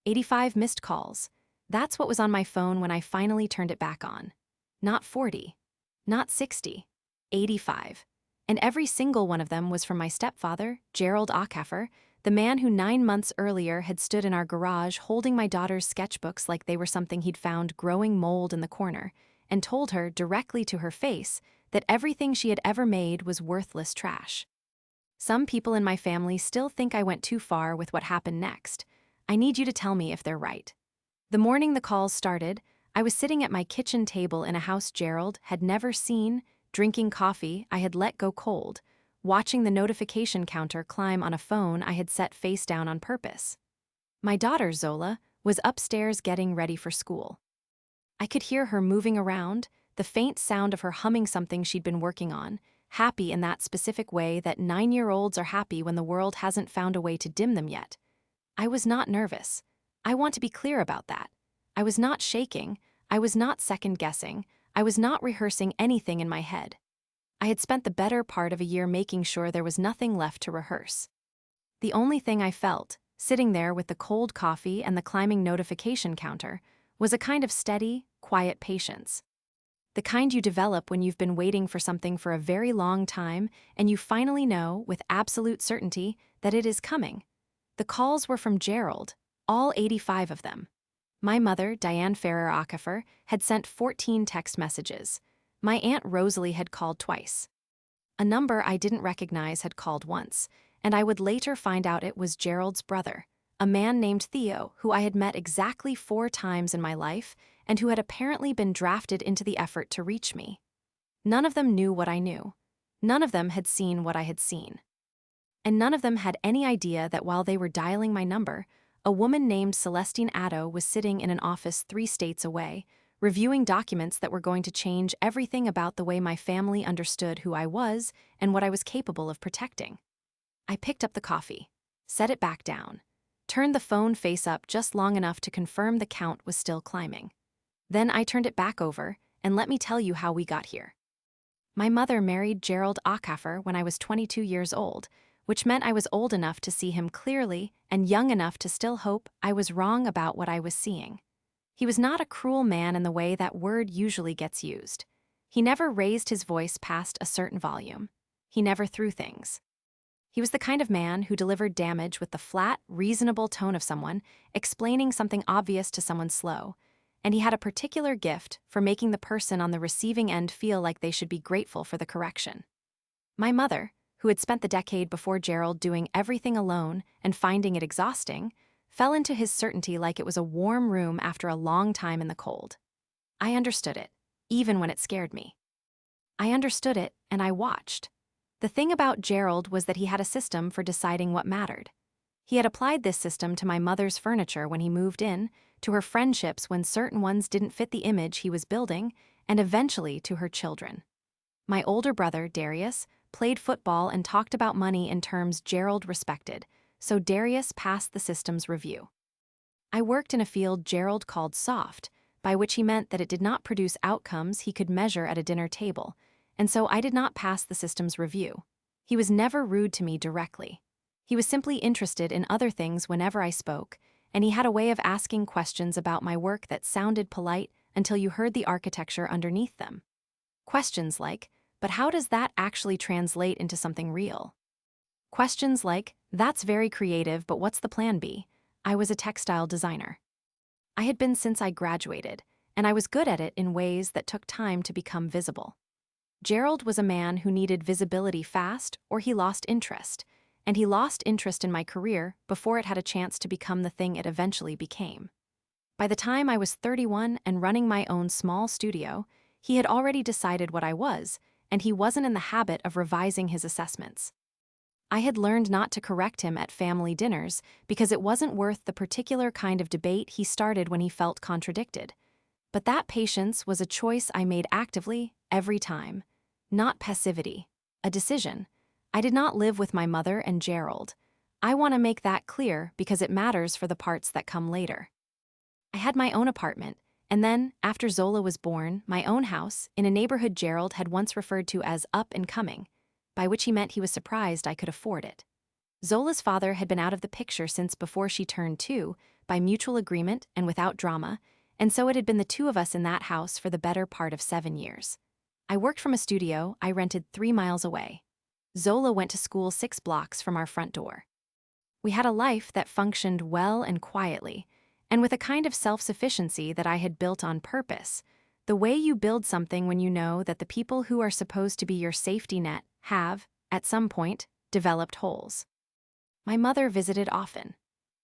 85 missed calls. That's what was on my phone when I finally turned it back on. Not 40. Not 60. 85. And every single one of them was from my stepfather, Gerald Ackerfer, the man who 9 months earlier had stood in our garage holding my daughter's sketchbooks like they were something he'd found growing mold in the corner, and told her directly to her face that everything she had ever made was worthless trash. Some people in my family still think I went too far with what happened next. I need you to tell me if they're right. The morning the calls started, I was sitting at my kitchen table in a house Gerald had never seen, drinking coffee I had let go cold, watching the notification counter climb on a phone I had set face down on purpose. My daughter, Zola, was upstairs getting ready for school. I could hear her moving around, the faint sound of her humming something she'd been working on, happy in that specific way that 9-year-olds are happy when the world hasn't found a way to dim them yet. I was not nervous. I want to be clear about that. I was not shaking. I was not second-guessing. I was not rehearsing anything in my head. I had spent the better part of a year making sure there was nothing left to rehearse. The only thing I felt, sitting there with the cold coffee and the climbing notification counter, was a kind of steady, quiet patience. The kind you develop when you've been waiting for something for a very long time and you finally know, with absolute certainty, that it is coming. The calls were from Gerald, all 85 of them. My mother, Diane Ferrer Ackerfer, had sent 14 text messages. My Aunt Rosalie had called twice. A number I didn't recognize had called once, and I would later find out it was Gerald's brother, a man named Theo who I had met exactly 4 times in my life and who had apparently been drafted into the effort to reach me. None of them knew what I knew. None of them had seen what I had seen. And none of them had any idea that while they were dialing my number, a woman named Celestine Addo was sitting in an office 3 states away, reviewing documents that were going to change everything about the way my family understood who I was and what I was capable of protecting. I picked up the coffee, set it back down, turned the phone face up just long enough to confirm the count was still climbing. Then I turned it back over, and let me tell you how we got here. My mother married Gerald Ackerfer when I was 22 years old, which meant I was old enough to see him clearly and young enough to still hope I was wrong about what I was seeing. He was not a cruel man in the way that word usually gets used. He never raised his voice past a certain volume. He never threw things. He was the kind of man who delivered damage with the flat, reasonable tone of someone explaining something obvious to someone slow, and he had a particular gift for making the person on the receiving end feel like they should be grateful for the correction. My mother, who had spent the decade before Gerald doing everything alone and finding it exhausting, fell into his certainty like it was a warm room after a long time in the cold. I understood it, even when it scared me. I understood it, and I watched. The thing about Gerald was that he had a system for deciding what mattered. He had applied this system to my mother's furniture when he moved in, to her friendships when certain ones didn't fit the image he was building, and eventually to her children. My older brother, Darius, played football and talked about money in terms Gerald respected, so Darius passed the system's review. I worked in a field Gerald called soft, by which he meant that it did not produce outcomes he could measure at a dinner table, and so I did not pass the system's review. He was never rude to me directly. He was simply interested in other things whenever I spoke, and he had a way of asking questions about my work that sounded polite until you heard the architecture underneath them. Questions like, but how does that actually translate into something real? Questions like, that's very creative, but what's the plan B? I was a textile designer. I had been since I graduated, and I was good at it in ways that took time to become visible. Gerald was a man who needed visibility fast, or he lost interest, and he lost interest in my career before it had a chance to become the thing it eventually became. By the time I was 31 and running my own small studio, he had already decided what I was, and he wasn't in the habit of revising his assessments. I had learned not to correct him at family dinners because it wasn't worth the particular kind of debate he started when he felt contradicted. But that patience was a choice I made actively, every time. Not passivity, a decision. I did not live with my mother and Gerald. I want to make that clear because it matters for the parts that come later. I had my own apartment, and then, after Zola was born, my own house in a neighborhood Gerald had once referred to as up and coming, by which he meant he was surprised I could afford it. Zola's father had been out of the picture since before she turned 2, by mutual agreement and without drama, and so it had been the two of us in that house for the better part of 7 years. I worked from a studio I rented 3 miles away. Zola went to school 6 blocks from our front door. We had a life that functioned well and quietly, and with a kind of self-sufficiency that I had built on purpose, the way you build something when you know that the people who are supposed to be your safety net have, at some point, developed holes. My mother visited often.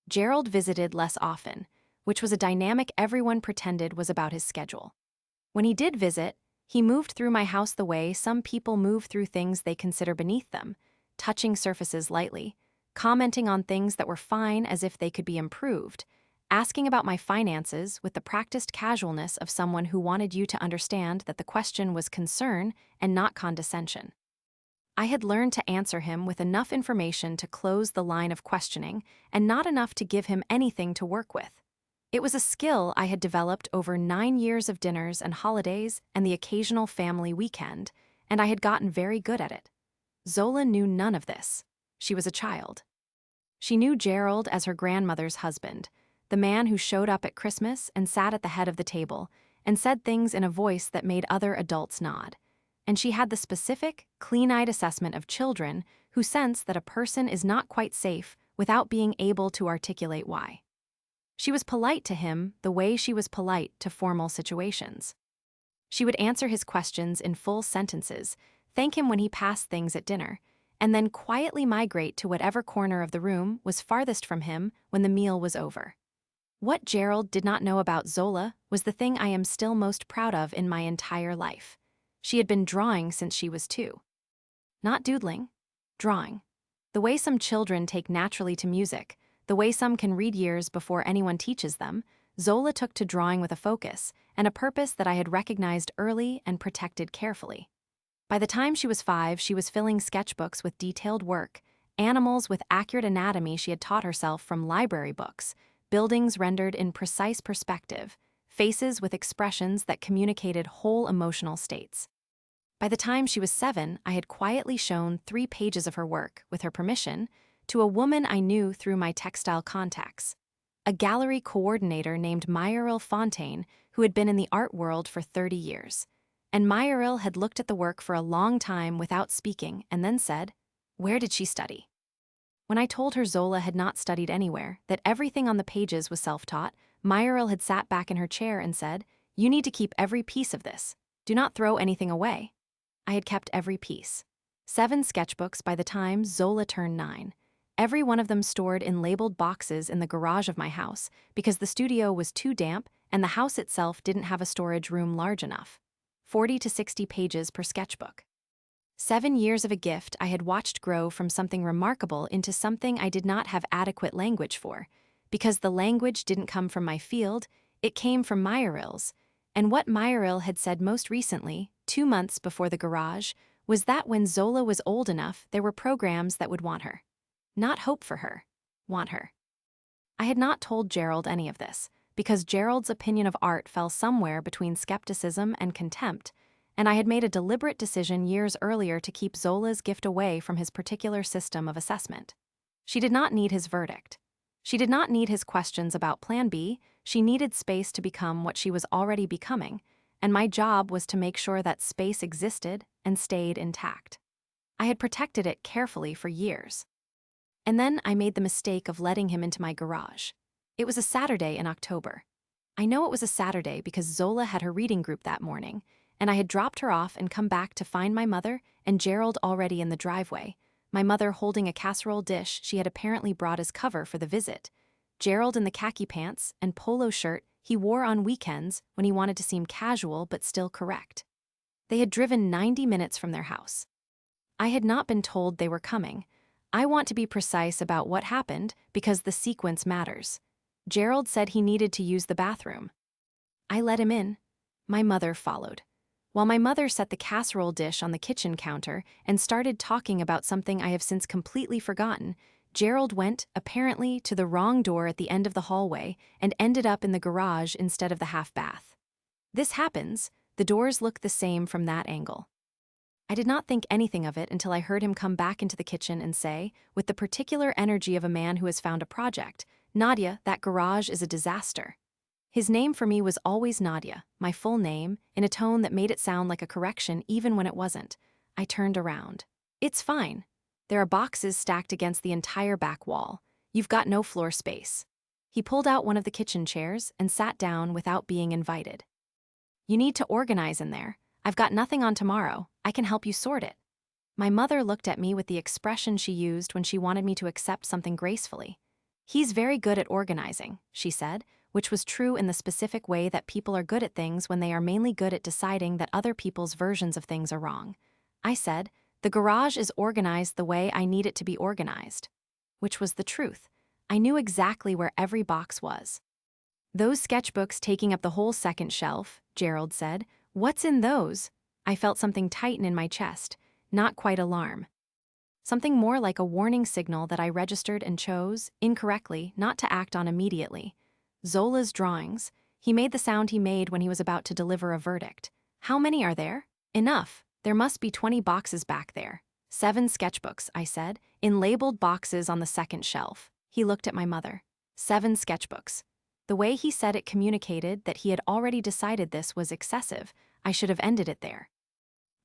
Gerald visited less often, which was a dynamic everyone pretended was about his schedule. When he did visit, he moved through my house the way some people move through things they consider beneath them, touching surfaces lightly, commenting on things that were fine as if they could be improved, asking about my finances with the practiced casualness of someone who wanted you to understand that the question was concern and not condescension. I had learned to answer him with enough information to close the line of questioning and not enough to give him anything to work with. It was a skill I had developed over 9 years of dinners and holidays and the occasional family weekend, and I had gotten very good at it. Zola knew none of this. She was a child. She knew Gerald as her grandmother's husband, the man who showed up at Christmas and sat at the head of the table and said things in a voice that made other adults nod. And she had the specific, clean-eyed assessment of children who sense that a person is not quite safe without being able to articulate why. She was polite to him the way she was polite to formal situations. She would answer his questions in full sentences, thank him when he passed things at dinner, and then quietly migrate to whatever corner of the room was farthest from him when the meal was over. What Gerald did not know about Zola was the thing I am still most proud of in my entire life. She had been drawing since she was 2. Not doodling, drawing. The way some children take naturally to music, the way some can read years before anyone teaches them, Zola took to drawing with a focus and a purpose that I had recognized early and protected carefully. By the time she was 5, she was filling sketchbooks with detailed work, animals with accurate anatomy she had taught herself from library books, buildings rendered in precise perspective, faces with expressions that communicated whole emotional states. By the time she was 7, I had quietly shown 3 pages of her work, with her permission, to a woman I knew through my textile contacts, a gallery coordinator named Myril Fontaine who had been in the art world for 30 years. And Myril had looked at the work for a long time without speaking and then said, "Where did she study?" When I told her Zola had not studied anywhere, that everything on the pages was self-taught, Myril had sat back in her chair and said, "You need to keep every piece of this. Do not throw anything away." I had kept every piece. 7 sketchbooks by the time Zola turned 9. Every one of them stored in labeled boxes in the garage of my house because the studio was too damp and the house itself didn't have a storage room large enough. 40 to 60 pages per sketchbook. 7 years of a gift I had watched grow from something remarkable into something I did not have adequate language for, because the language didn't come from my field, it came from Myril's, and what Myril had said most recently, 2 months before the garage, was that when Zola was old enough there were programs that would want her. Not hope for her, want her. I had not told Gerald any of this, because Gerald's opinion of art fell somewhere between skepticism and contempt, and I had made a deliberate decision years earlier to keep Zola's gift away from his particular system of assessment. She did not need his verdict. She did not need his questions about Plan B, she needed space to become what she was already becoming, and my job was to make sure that space existed and stayed intact. I had protected it carefully for years. And then I made the mistake of letting him into my garage. It was a Saturday in October. I know it was a Saturday because Zola had her reading group that morning, and I had dropped her off and come back to find my mother and Gerald already in the driveway, my mother holding a casserole dish she had apparently brought as cover for the visit, Gerald in the khaki pants and polo shirt he wore on weekends when he wanted to seem casual but still correct. They had driven 90 minutes from their house. I had not been told they were coming. I want to be precise about what happened because the sequence matters. Gerald said he needed to use the bathroom. I let him in. My mother followed. While my mother set the casserole dish on the kitchen counter and started talking about something I have since completely forgotten, Gerald went, apparently, to the wrong door at the end of the hallway and ended up in the garage instead of the half-bath. This happens, the doors look the same from that angle. I did not think anything of it until I heard him come back into the kitchen and say, with the particular energy of a man who has found a project, Nadia, that garage is a disaster. His name for me was always Nadia, my full name, in a tone that made it sound like a correction even when it wasn't. I turned around. It's fine. There are boxes stacked against the entire back wall. You've got no floor space. He pulled out one of the kitchen chairs and sat down without being invited. You need to organize in there. I've got nothing on tomorrow. I can help you sort it. My mother looked at me with the expression she used when she wanted me to accept something gracefully. He's very good at organizing, she said, which was true in the specific way that people are good at things when they are mainly good at deciding that other people's versions of things are wrong. I said, the garage is organized the way I need it to be organized. Which was the truth. I knew exactly where every box was. Those sketchbooks taking up the whole second shelf, Gerald said. What's in those? I felt something tighten in my chest, not quite alarm. Something more like a warning signal that I registered and chose, incorrectly, not to act on immediately. Zola's drawings. He made the sound he made when he was about to deliver a verdict. How many are there? Enough. There must be 20 boxes back there. 7 sketchbooks, I said, in labeled boxes on the second shelf. He looked at my mother. 7 sketchbooks. The way he said it communicated that he had already decided this was excessive. I should have ended it there.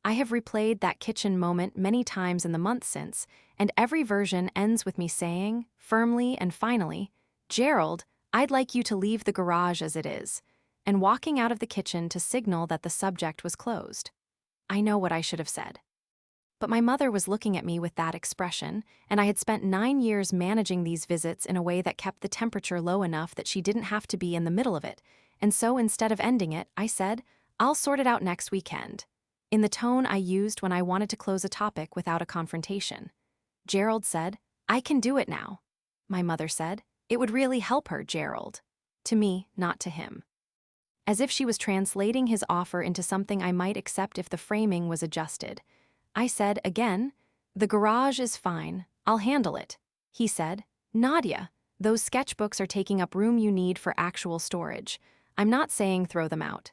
I have replayed that kitchen moment many times in the months since, and every version ends with me saying, firmly and finally, Gerald, I'd like you to leave the garage as it is, and walking out of the kitchen to signal that the subject was closed. I know what I should have said. But my mother was looking at me with that expression, and I had spent 9 years managing these visits in a way that kept the temperature low enough that she didn't have to be in the middle of it, and so instead of ending it, I said, I'll sort it out next weekend, in the tone I used when I wanted to close a topic without a confrontation. Gerald said, I can do it now. My mother said, it would really help her, Gerald. To me, not to him. As if she was translating his offer into something I might accept if the framing was adjusted. I said, again, the garage is fine, I'll handle it. He said, Nadia, those sketchbooks are taking up room you need for actual storage. I'm not saying throw them out.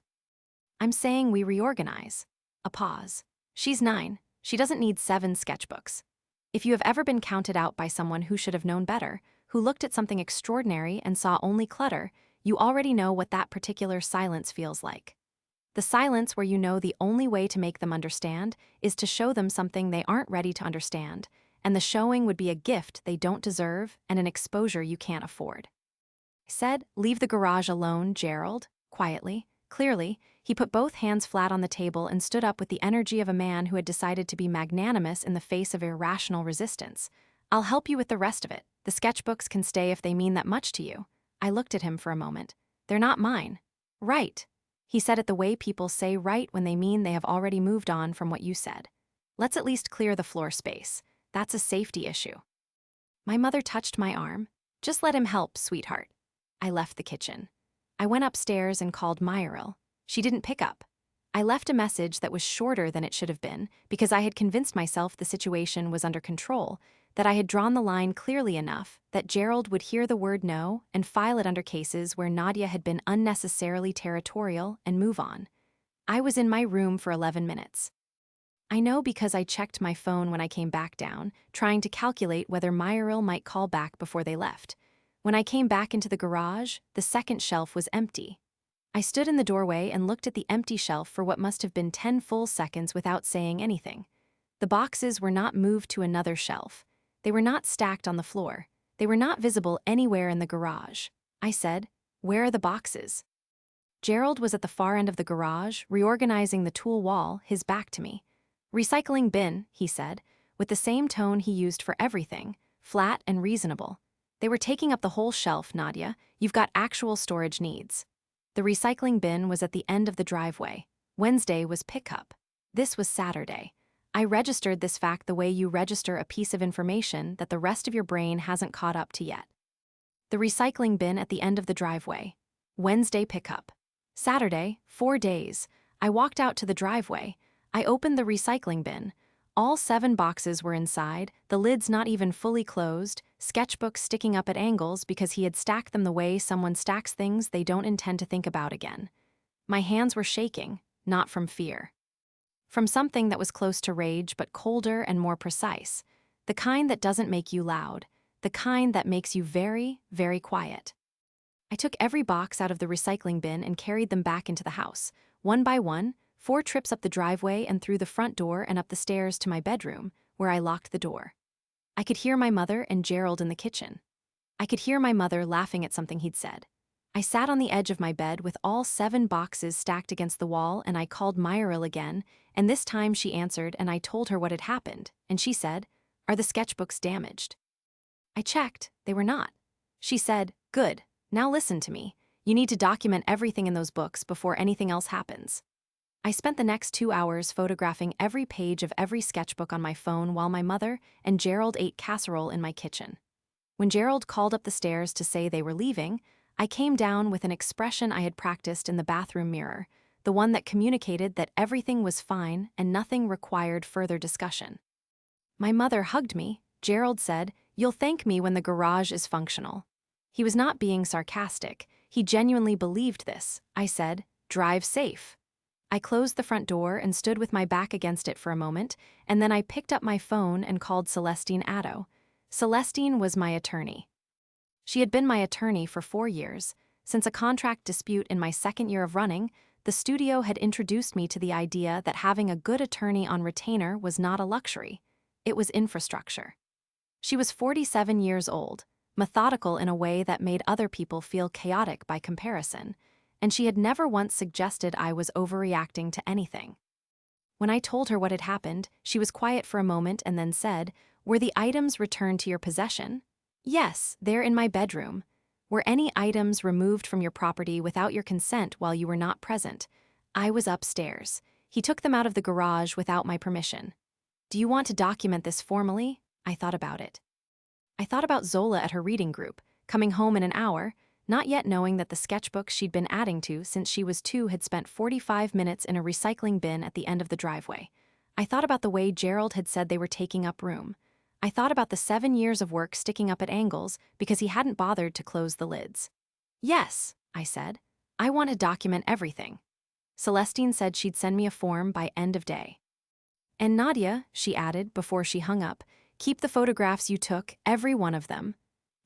I'm saying we reorganize. A pause. She's 9. She doesn't need 7 sketchbooks. If you have ever been counted out by someone who should have known better, who looked at something extraordinary and saw only clutter, you already know what that particular silence feels like. The silence where you know the only way to make them understand is to show them something they aren't ready to understand, and the showing would be a gift they don't deserve and an exposure you can't afford. I said, leave the garage alone, Gerald, quietly. Clearly, he put both hands flat on the table and stood up with the energy of a man who had decided to be magnanimous in the face of irrational resistance. I'll help you with the rest of it. The sketchbooks can stay if they mean that much to you. I looked at him for a moment. They're not mine. Right. He said it the way people say right when they mean they have already moved on from what you said. Let's at least clear the floor space. That's a safety issue. My mother touched my arm. Just let him help, sweetheart. I left the kitchen. I went upstairs and called Myril. She didn't pick up. I left a message that was shorter than it should have been because I had convinced myself the situation was under control, that I had drawn the line clearly enough that Gerald would hear the word no and file it under cases where Nadia had been unnecessarily territorial and move on. I was in my room for 11 minutes. I know because I checked my phone when I came back down, trying to calculate whether Myril might call back before they left. When I came back into the garage, the second shelf was empty. I stood in the doorway and looked at the empty shelf for what must have been 10 full seconds without saying anything. The boxes were not moved to another shelf. They were not stacked on the floor. They were not visible anywhere in the garage. I said, where are the boxes? Gerald was at the far end of the garage, reorganizing the tool wall, his back to me. Recycling bin, he said, with the same tone he used for everything, flat and reasonable. They were taking up the whole shelf, Nadia. You've got actual storage needs. The recycling bin was at the end of the driveway. Wednesday was pickup. This was Saturday. I registered this fact the way you register a piece of information that the rest of your brain hasn't caught up to yet. The recycling bin at the end of the driveway. Wednesday pickup. Saturday, 4 days. I walked out to the driveway. I opened the recycling bin. All 7 boxes were inside, the lids not even fully closed, sketchbooks sticking up at angles because he had stacked them the way someone stacks things they don't intend to think about again. My hands were shaking, not from fear. From something that was close to rage but colder and more precise, the kind that doesn't make you loud, the kind that makes you very, very quiet. I took every box out of the recycling bin and carried them back into the house, one by one, 4 trips up the driveway and through the front door and up the stairs to my bedroom, where I locked the door. I could hear my mother and Gerald in the kitchen. I could hear my mother laughing at something he'd said. I sat on the edge of my bed with all 7 boxes stacked against the wall, and I called Myril again, and this time she answered and I told her what had happened, and she said, "Are the sketchbooks damaged?" I checked, they were not. She said, "Good, now listen to me. You need to document everything in those books before anything else happens." I spent the next 2 hours photographing every page of every sketchbook on my phone while my mother and Gerald ate casserole in my kitchen. When Gerald called up the stairs to say they were leaving, I came down with an expression I had practiced in the bathroom mirror, the one that communicated that everything was fine and nothing required further discussion. My mother hugged me. Gerald said, "You'll thank me when the garage is functional." He was not being sarcastic. He genuinely believed this. I said, "Drive safe." I closed the front door and stood with my back against it for a moment, and then I picked up my phone and called Celestine Addo. Celestine was my attorney. She had been my attorney for 4 years. Since a contract dispute in my 2nd year of running, the studio had introduced me to the idea that having a good attorney on retainer was not a luxury. It was infrastructure. She was 47 years old, methodical in a way that made other people feel chaotic by comparison, and she had never once suggested I was overreacting to anything. When I told her what had happened, she was quiet for a moment and then said, "Were the items returned to your possession?" "Yes, they're in my bedroom." "Were any items removed from your property without your consent while you were not present?" "I was upstairs. He took them out of the garage without my permission." "Do you want to document this formally?" I thought about it. I thought about Zola at her reading group, coming home in an hour, not yet knowing that the sketchbook she'd been adding to since she was 2 had spent 45 minutes in a recycling bin at the end of the driveway. I thought about the way Gerald had said they were taking up room. I thought about the 7 years of work sticking up at angles because he hadn't bothered to close the lids. "Yes," I said. "I want to document everything." Celestine said she'd send me a form by end of day. "And Nadia," she added before she hung up, "keep the photographs you took, every one of them."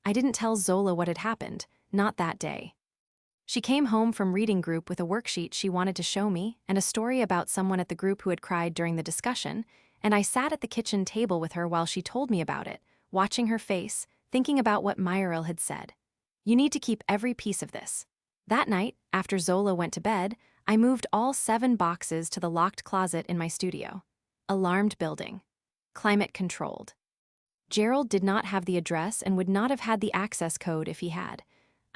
I didn't tell Zola what had happened, not that day. She came home from reading group with a worksheet she wanted to show me and a story about someone at the group who had cried during the discussion, and I sat at the kitchen table with her while she told me about it, watching her face, thinking about what Myril had said. "You need to keep every piece of this." That night, after Zola went to bed, I moved all 7 boxes to the locked closet in my studio. Alarmed building. Climate controlled. Gerald did not have the address and would not have had the access code if he had.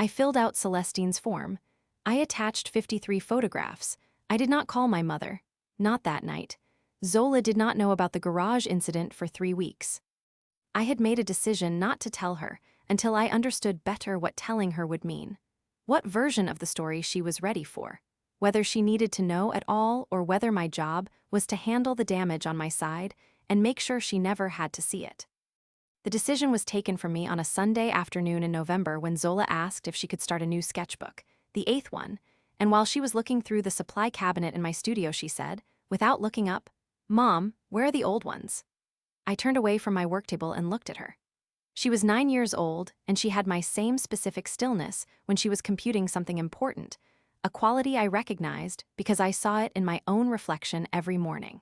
I filled out Celestine's form. I attached 53 photographs. I did not call my mother. Not that night. Zola did not know about the garage incident for 3 weeks. I had made a decision not to tell her until I understood better what telling her would mean. What version of the story she was ready for. Whether she needed to know at all or whether my job was to handle the damage on my side and make sure she never had to see it. The decision was taken from me on a Sunday afternoon in November when Zola asked if she could start a new sketchbook, the 8th one, and while she was looking through the supply cabinet in my studio, she said, without looking up, "Mom, where are the old ones?" I turned away from my work table and looked at her. She was 9 years old, and she had my same specific stillness when she was computing something important, a quality I recognized because I saw it in my own reflection every morning.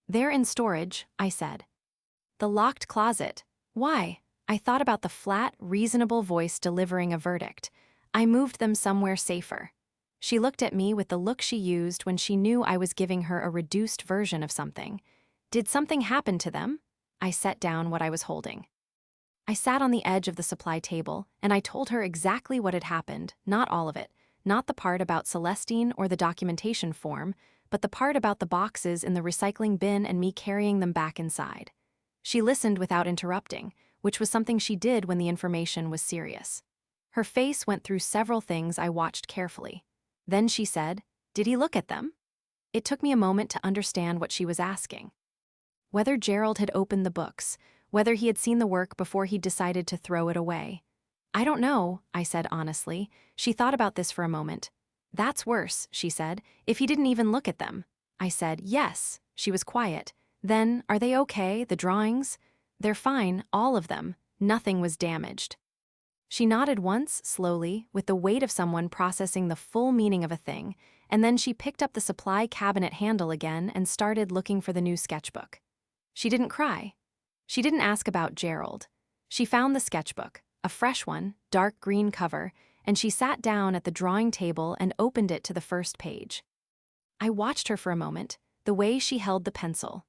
"They're in storage," I said. "The locked closet. Why?" I thought about the flat, reasonable voice delivering a verdict. "I moved them somewhere safer." She looked at me with the look she used when she knew I was giving her a reduced version of something. "Did something happen to them?" I set down what I was holding. I sat on the edge of the supply table, and I told her exactly what had happened, not all of it, not the part about Celestine or the documentation form, but the part about the boxes in the recycling bin and me carrying them back inside. She listened without interrupting, which was something she did when the information was serious. Her face went through several things I watched carefully. Then she said, "Did he look at them?" It took me a moment to understand what she was asking. Whether Gerald had opened the books, whether he had seen the work before he decided to throw it away. "I don't know," I said honestly. She thought about this for a moment. "That's worse," she said, "if he didn't even look at them." I said, "Yes." She was quiet. "Then, are they okay, the drawings?" "They're fine, all of them. Nothing was damaged. She nodded once, slowly, with the weight of someone processing the full meaning of a thing, and then she picked up the supply cabinet handle again and started looking for the new sketchbook. She didn't cry. She didn't ask about Gerald. She found the sketchbook, a fresh one, dark green cover, and she sat down at the drawing table and opened it to the first page. I watched her for a moment, the way she held the pencil.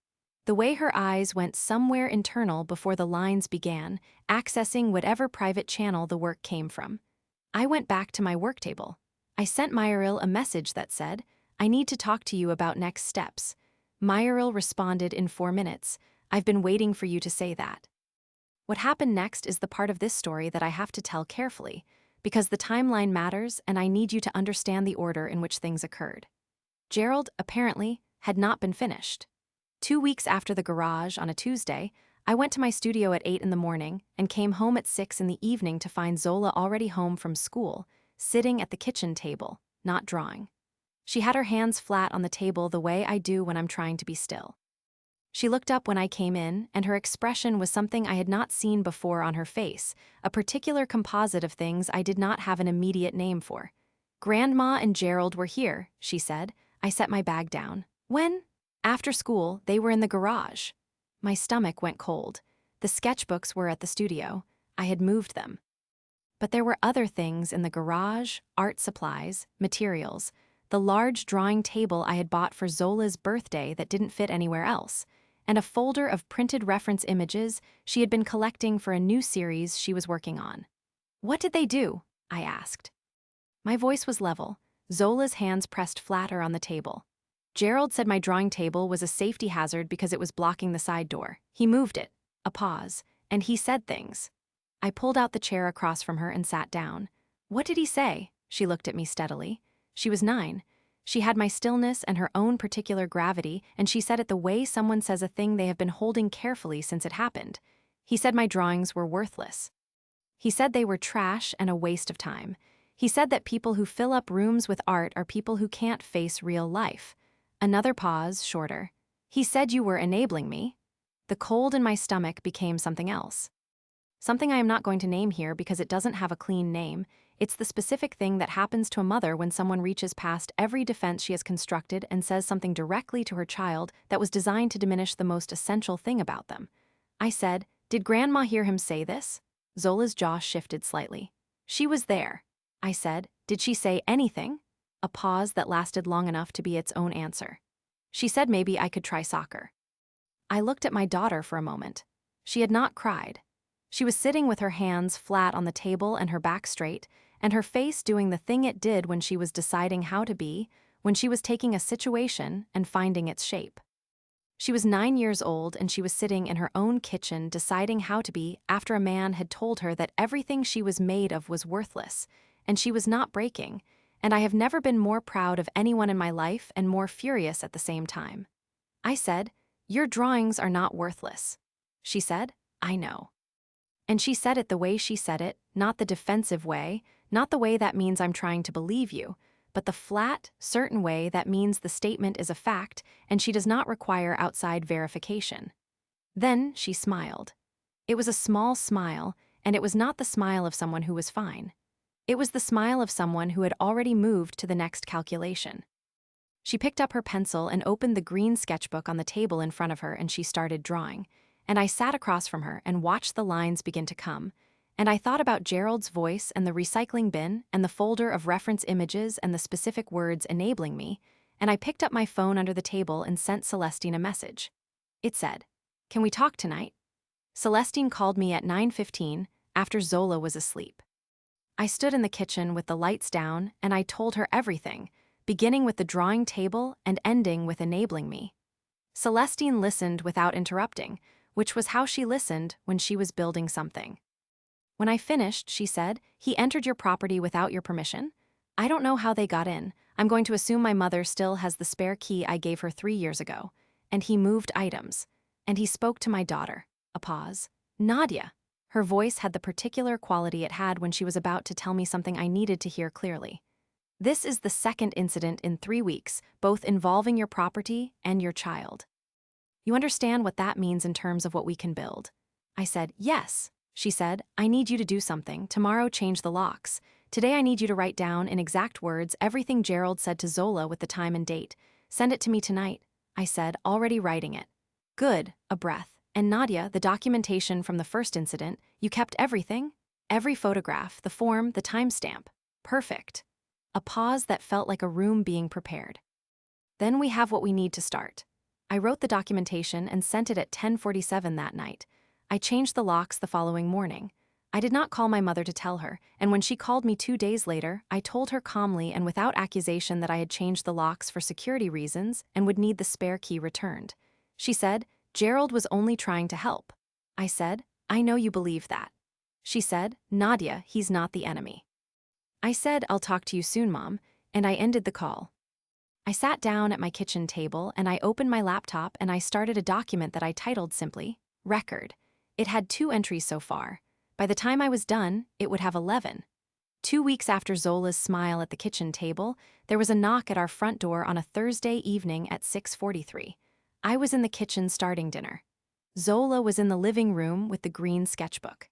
The way her eyes went somewhere internal before the lines began, accessing whatever private channel the work came from. I went back to my work table. I sent Myril a message that said, "I need to talk to you about next steps." Myril responded in 4 minutes, "I've been waiting for you to say that." What happened next is the part of this story that I have to tell carefully, because the timeline matters and I need you to understand the order in which things occurred. Gerald, apparently, had not been finished. 2 weeks after the garage on a Tuesday, I went to my studio at 8 in the morning and came home at 6 in the evening to find Zola already home from school, sitting at the kitchen table, not drawing. She had her hands flat on the table the way I do when I'm trying to be still. She looked up when I came in, and her expression was something I had not seen before on her face, a particular composite of things I did not have an immediate name for. "Grandma and Gerald were here," she said. I set my bag down. "When?" "After school, they were in the garage." My stomach went cold. The sketchbooks were at the studio. I had moved them. But there were other things in the garage, art supplies, materials, the large drawing table I had bought for Zola's birthday that didn't fit anywhere else, and a folder of printed reference images she had been collecting for a new series she was working on. "What did they do?" I asked. My voice was level. Zola's hands pressed flatter on the table. "Gerald said my drawing table was a safety hazard because it was blocking the side door. He moved it." A pause. "And he said things." I pulled out the chair across from her and sat down. "What did he say?" She looked at me steadily. She was 9. She had my stillness and her own particular gravity, and she said it the way someone says a thing they have been holding carefully since it happened. "He said my drawings were worthless. He said they were trash and a waste of time. He said that people who fill up rooms with art are people who can't face real life." Another pause, shorter. "He said you were enabling me." The cold in my stomach became something else. Something I am not going to name here because it doesn't have a clean name. It's the specific thing that happens to a mother when someone reaches past every defense she has constructed and says something directly to her child that was designed to diminish the most essential thing about them. I said, "Did Grandma hear him say this?" Zola's jaw shifted slightly. "She was there." I said, "Did she say anything?" A pause that lasted long enough to be its own answer. "She said maybe I could try soccer." I looked at my daughter for a moment. She had not cried. She was sitting with her hands flat on the table and her back straight, and her face doing the thing it did when she was deciding how to be, when she was taking a situation and finding its shape. She was 9 years old and she was sitting in her own kitchen deciding how to be after a man had told her that everything she was made of was worthless, and she was not breaking, and I have never been more proud of anyone in my life and more furious at the same time. I said, "Your drawings are not worthless." She said, "I know." And she said it the way she said it, not the defensive way, not the way that means I'm trying to believe you, but the flat, certain way that means the statement is a fact and she does not require outside verification. Then she smiled. It was a small smile, and it was not the smile of someone who was fine. It was the smile of someone who had already moved to the next calculation. She picked up her pencil and opened the green sketchbook on the table in front of her, and she started drawing. And I sat across from her and watched the lines begin to come. And I thought about Gerald's voice and the recycling bin and the folder of reference images and the specific words enabling me, and I picked up my phone under the table and sent Celestine a message. It said, "Can we talk tonight?" Celestine called me at 9:15 after Zola was asleep. I stood in the kitchen with the lights down and I told her everything, beginning with the drawing table and ending with enabling me. Celestine listened without interrupting, which was how she listened when she was building something. When I finished, she said, "He entered your property without your permission? I don't know how they got in. I'm going to assume my mother still has the spare key I gave her 3 years ago. And he moved items. And he spoke to my daughter." A pause. "Nadia." Her voice had the particular quality it had when she was about to tell me something I needed to hear clearly. "This is the second incident in 3 weeks, both involving your property and your child. You understand what that means in terms of what we can build?" I said, "Yes." She said, I need you to do something. Tomorrow, change the locks. Today, I need you to write down in exact words everything Gerald said to Zola with the time and date. Send it to me tonight, I said, already writing it. Good, a breath. And Nadia, the documentation from the first incident, you kept everything? Every photograph, the form, the timestamp. Perfect. A pause that felt like a room being prepared. Then we have what we need to start. I wrote the documentation and sent it at 10:47 that night. I changed the locks the following morning. I did not call my mother to tell her, and when she called me 2 days later, I told her calmly and without accusation that I had changed the locks for security reasons and would need the spare key returned. She said, Gerald was only trying to help. I said, I know you believe that. She said, Nadia, he's not the enemy. I said, I'll talk to you soon, Mom, and I ended the call. I sat down at my kitchen table and I opened my laptop and I started a document that I titled simply, Record. It had 2 entries so far. By the time I was done, it would have 11. 2 weeks after Zola's smile at the kitchen table, there was a knock at our front door on a Thursday evening at 6:43. I was in the kitchen starting dinner. Zola was in the living room with the green sketchbook.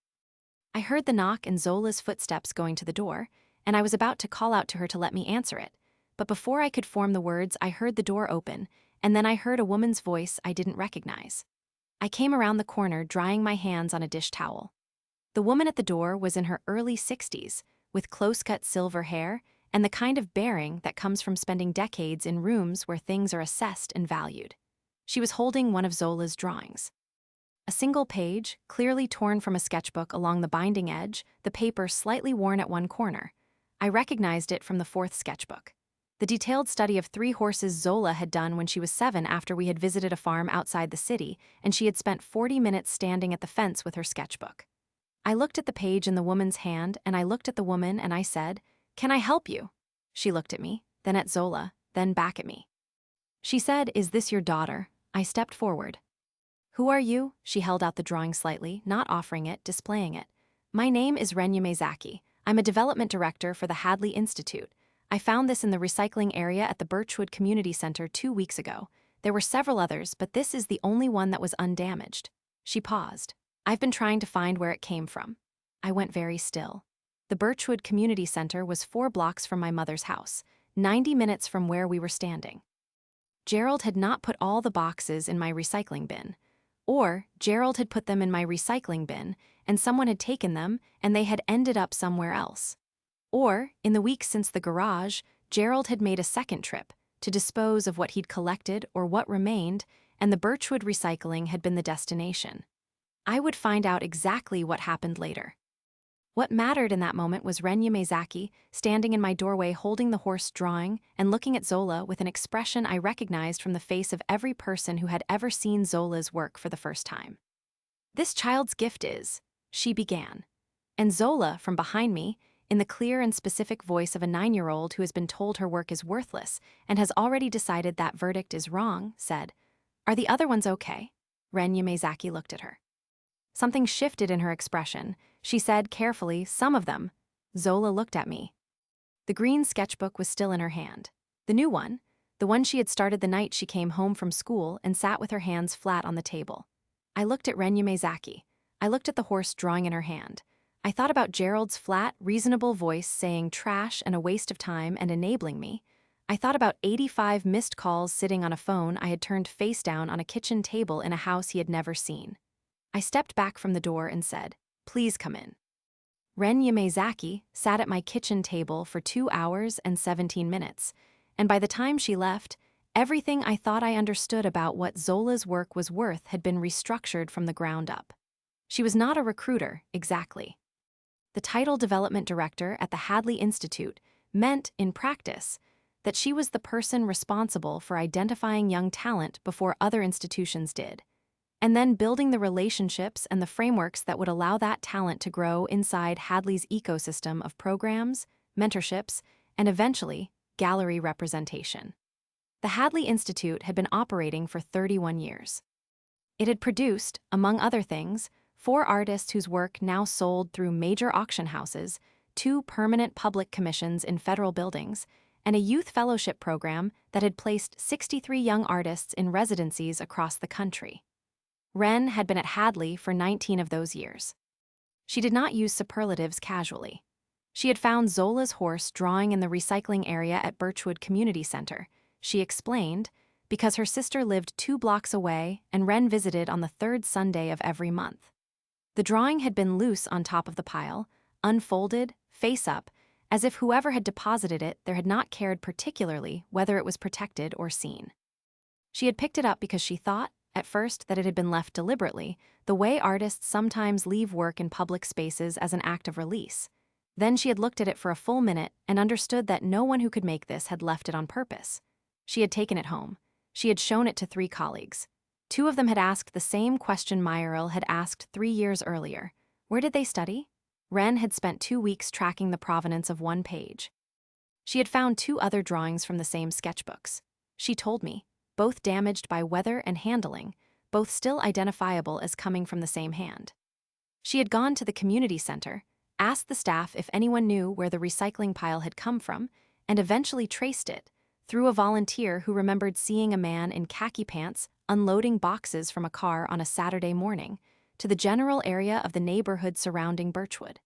I heard the knock and Zola's footsteps going to the door, and I was about to call out to her to let me answer it. But before I could form the words, I heard the door open, and then I heard a woman's voice I didn't recognize. I came around the corner, drying my hands on a dish towel. The woman at the door was in her early 60s, with close-cut silver hair and the kind of bearing that comes from spending decades in rooms where things are assessed and valued. She was holding one of Zola's drawings. A single page, clearly torn from a sketchbook along the binding edge, the paper slightly worn at one corner. I recognized it from the 4th sketchbook. The detailed study of 3 horses Zola had done when she was 7 after we had visited a farm outside the city, and she had spent 40 minutes standing at the fence with her sketchbook. I looked at the page in the woman's hand, and I looked at the woman, and I said, Can I help you? She looked at me, then at Zola, then back at me. She said, Is this your daughter? I stepped forward. Who are you? She held out the drawing slightly, not offering it, displaying it. My name is Renya Mezaki. I'm a development director for the Hadley Institute. I found this in the recycling area at the Birchwood Community Center 2 weeks ago. There were several others, but this is the only one that was undamaged. She paused. I've been trying to find where it came from. I went very still. The Birchwood Community Center was 4 blocks from my mother's house, 90 minutes from where we were standing. Gerald had not put all the boxes in my recycling bin. Or Gerald had put them in my recycling bin, and someone had taken them, and they had ended up somewhere else. Or, in the weeks since the garage, Gerald had made a second trip to dispose of what he'd collected or what remained, and the Birchwood recycling had been the destination. I would find out exactly what happened later. What mattered in that moment was Renya Mezaki standing in my doorway holding the horse drawing and looking at Zola with an expression I recognized from the face of every person who had ever seen Zola's work for the first time. This child's gift is, she began. And Zola, from behind me, in the clear and specific voice of a 9-year-old who has been told her work is worthless and has already decided that verdict is wrong, said, Are the other ones okay? Renya Mezaki looked at her. Something shifted in her expression. She said carefully, Some of them. Zola looked at me. The green sketchbook was still in her hand. The new one, the one she had started the night she came home from school and sat with her hands flat on the table. I looked at Renya Mezaki. I looked at the horse drawing in her hand. I thought about Gerald's flat, reasonable voice saying trash and a waste of time and enabling me. I thought about 85 missed calls sitting on a phone I had turned face down on a kitchen table in a house he had never seen. I stepped back from the door and said, Please come in. Renya Mezaki sat at my kitchen table for 2 hours and 17 minutes, and by the time she left, everything I thought I understood about what Zola's work was worth had been restructured from the ground up. She was not a recruiter, exactly. The title development director at the Hadley Institute meant, in practice, that she was the person responsible for identifying young talent before other institutions did, and then building the relationships and the frameworks that would allow that talent to grow inside Hadley's ecosystem of programs, mentorships, and eventually, gallery representation. The Hadley Institute had been operating for 31 years. It had produced, among other things, 4 artists whose work now sold through major auction houses, 2 permanent public commissions in federal buildings, and a youth fellowship program that had placed 63 young artists in residencies across the country. Ren had been at Hadley for 19 of those years. She did not use superlatives casually. She had found Zola's horse drawing in the recycling area at Birchwood Community Center. She explained, because her sister lived 2 blocks away and Wren visited on the 3rd Sunday of every month. The drawing had been loose on top of the pile, unfolded, face up, as if whoever had deposited it there had not cared particularly whether it was protected or seen. She had picked it up because she thought, at first, that it had been left deliberately, the way artists sometimes leave work in public spaces as an act of release. Then she had looked at it for a full minute and understood that no one who could make this had left it on purpose. She had taken it home. She had shown it to 3 colleagues. 2 of them had asked the same question Meyerl had asked 3 years earlier. Where did they study? Wren had spent 2 weeks tracking the provenance of 1 page. She had found 2 other drawings from the same sketchbooks. She told me, both damaged by weather and handling, both still identifiable as coming from the same hand. She had gone to the community center, asked the staff if anyone knew where the recycling pile had come from, and eventually traced it, through a volunteer who remembered seeing a man in khaki pants unloading boxes from a car on a Saturday morning, to the general area of the neighborhood surrounding Birchwood.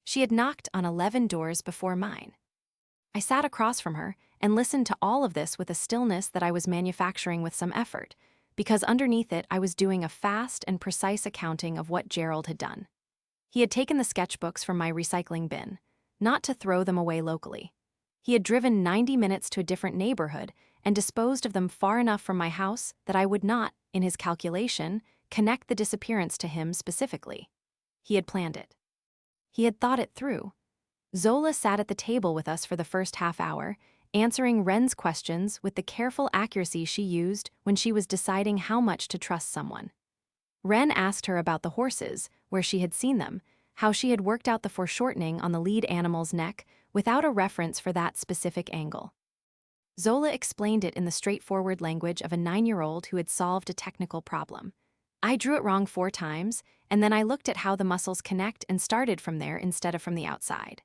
She had knocked on 11 doors before mine. I sat across from her and listened to all of this with a stillness that I was manufacturing with some effort, because underneath it I was doing a fast and precise accounting of what Gerald had done. He had taken the sketchbooks from my recycling bin, not to throw them away locally. He had driven 90 minutes to a different neighborhood and disposed of them far enough from my house that I would not, in his calculation, connect the disappearance to him specifically. He had planned it. He had thought it through. Zola sat at the table with us for the first half hour, answering Wren's questions with the careful accuracy she used when she was deciding how much to trust someone. Wren asked her about the horses, where she had seen them, how she had worked out the foreshortening on the lead animal's neck without a reference for that specific angle. Zola explained it in the straightforward language of a 9-year-old who had solved a technical problem. I drew it wrong 4 times, and then I looked at how the muscles connect and started from there instead of from the outside.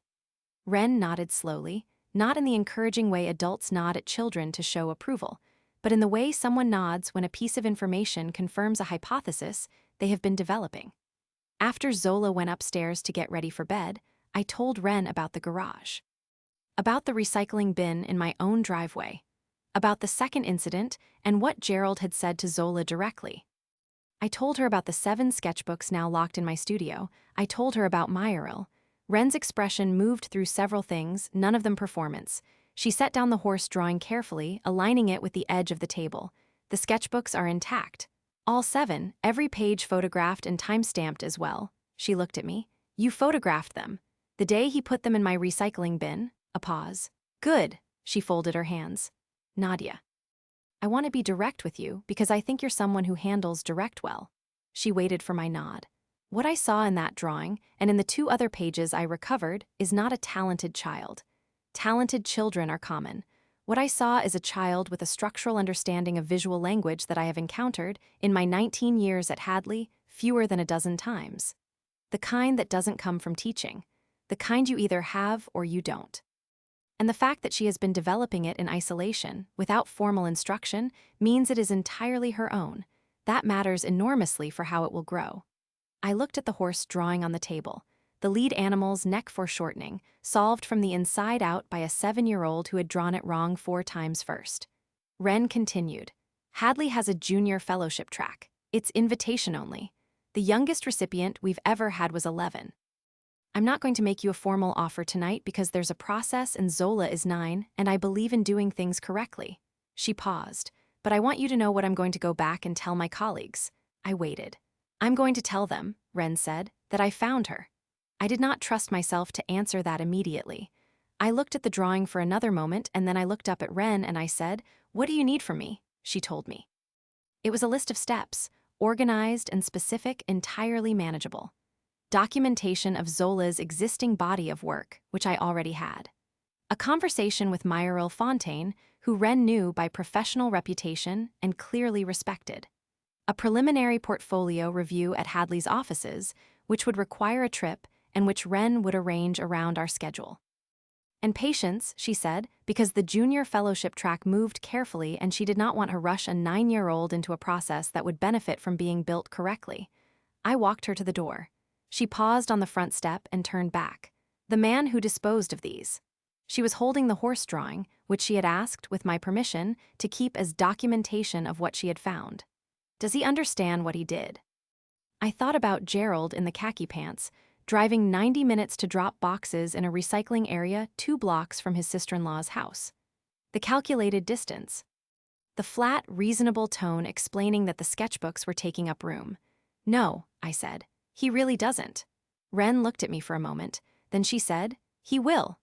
Wren nodded slowly, not in the encouraging way adults nod at children to show approval, but in the way someone nods when a piece of information confirms a hypothesis they have been developing. After Zola went upstairs to get ready for bed, I told Wren about the garage, about the recycling bin in my own driveway, about the second incident and what Gerald had said to Zola directly. I told her about the 7 sketchbooks now locked in my studio. I told her about Meyerl. Wren's expression moved through several things, none of them performance. She set down the horse drawing carefully, aligning it with the edge of the table. The sketchbooks are intact. All 7, every page photographed and time-stamped as well. She looked at me. You photographed them. The day he put them in my recycling bin. A pause. Good. She folded her hands. Nadia. I want to be direct with you because I think you're someone who handles direct well. She waited for my nod. What I saw in that drawing, and in the 2 other pages I recovered, is not a talented child. Talented children are common. What I saw is a child with a structural understanding of visual language that I have encountered, in my 19 years at Hadley, fewer than a dozen times. The kind that doesn't come from teaching. The kind you either have or you don't. And the fact that she has been developing it in isolation, without formal instruction, means it is entirely her own. That matters enormously for how it will grow. I looked at the horse drawing on the table, the lead animal's neck foreshortening, solved from the inside out by a 7-year-old who had drawn it wrong 4 times first. Wren continued. Hadley has a junior fellowship track. It's invitation only. The youngest recipient we've ever had was 11. I'm not going to make you a formal offer tonight because there's a process and Zola is 9 and I believe in doing things correctly. She paused. But I want you to know what I'm going to go back and tell my colleagues. I waited. I'm going to tell them, Wren said, that I found her. I did not trust myself to answer that immediately. I looked at the drawing for another moment and then I looked up at Wren and I said, "What do you need from me?" She told me. It was a list of steps, organized and specific, entirely manageable. Documentation of Zola's existing body of work, which I already had. A conversation with Meyerl Fontaine, who Wren knew by professional reputation and clearly respected. A preliminary portfolio review at Hadley's offices, which would require a trip and which Wren would arrange around our schedule. And patience, she said, because the junior fellowship track moved carefully and she did not want to rush a 9-year-old into a process that would benefit from being built correctly. I walked her to the door. She paused on the front step and turned back. The man who disposed of these. She was holding the horse drawing, which she had asked, with my permission, to keep as documentation of what she had found. Does he understand what he did? I thought about Gerald in the khaki pants, driving 90 minutes to drop boxes in a recycling area 2 blocks from his sister-in-law's house. The calculated distance. The flat, reasonable tone explaining that the sketchbooks were taking up room. No, I said. He really doesn't. Ren looked at me for a moment, then she said, he will.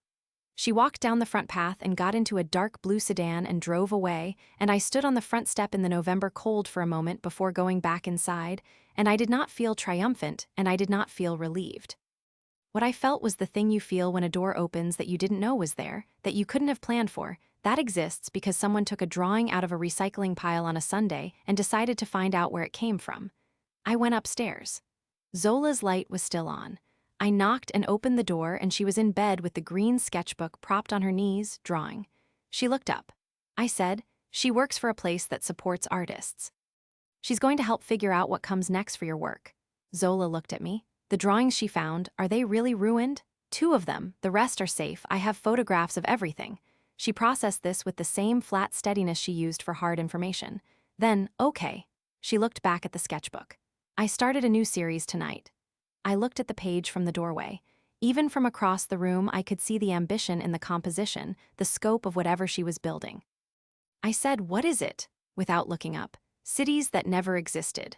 She walked down the front path and got into a dark blue sedan and drove away, and I stood on the front step in the November cold for a moment before going back inside, and I did not feel triumphant, and I did not feel relieved. What I felt was the thing you feel when a door opens that you didn't know was there, that you couldn't have planned for. That exists because someone took a drawing out of a recycling pile on a Sunday and decided to find out where it came from. I went upstairs. Zola's light was still on. I knocked and opened the door, and she was in bed with the green sketchbook propped on her knees, drawing. She looked up. I said, she works for a place that supports artists. She's going to help figure out what comes next for your work. Zola looked at me. The drawings she found, are they really ruined? 2 of them, the rest are safe. I have photographs of everything. She processed this with the same flat steadiness she used for hard information. Then, okay. She looked back at the sketchbook. I started a new series tonight. I looked at the page from the doorway. Even from across the room, I could see the ambition in the composition, the scope of whatever she was building. I said, what is it? Without looking up. Cities that never existed.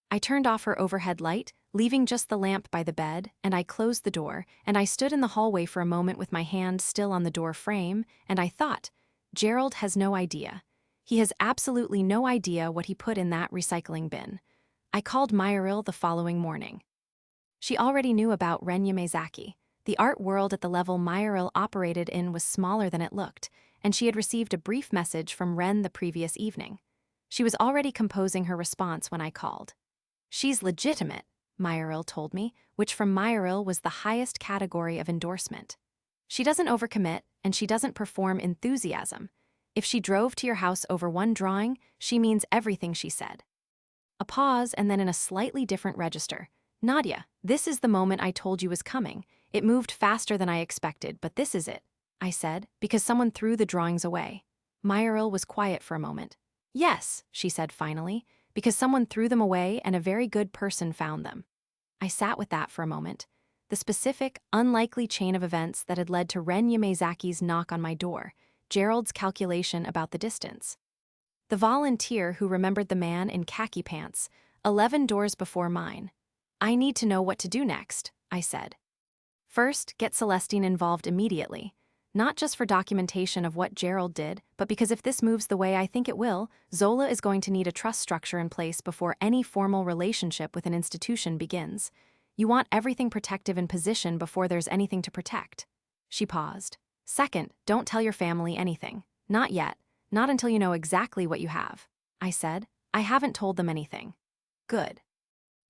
I turned off her overhead light, leaving just the lamp by the bed, and I closed the door, and I stood in the hallway for a moment with my hand still on the door frame, and I thought, Gerald has no idea. He has absolutely no idea what he put in that recycling bin. I called Myril the following morning. She already knew about Ren Yamazaki. The art world at the level Myril operated in was smaller than it looked, and she had received a brief message from Ren the previous evening. She was already composing her response when I called. She's legitimate, Myril told me, which from Myril was the highest category of endorsement. She doesn't overcommit, and she doesn't perform enthusiasm. If she drove to your house over one drawing, she means everything she said. A pause, and then in a slightly different register. Nadia, this is the moment I told you was coming. It moved faster than I expected, but this is it, I said, because someone threw the drawings away. Myril was quiet for a moment. Yes, she said finally, because someone threw them away and a very good person found them. I sat with that for a moment. The specific, unlikely chain of events that had led to Ren Yamazaki's knock on my door, Gerald's calculation about the distance. The volunteer who remembered the man in khaki pants, 11 doors before mine. I need to know what to do next, I said. First, get Celestine involved immediately. Not just for documentation of what Gerald did, but because if this moves the way I think it will, Zola is going to need a trust structure in place before any formal relationship with an institution begins. You want everything protective in position before there's anything to protect. She paused. Second, don't tell your family anything. Not yet. Not until you know exactly what you have. I said, I haven't told them anything. Good.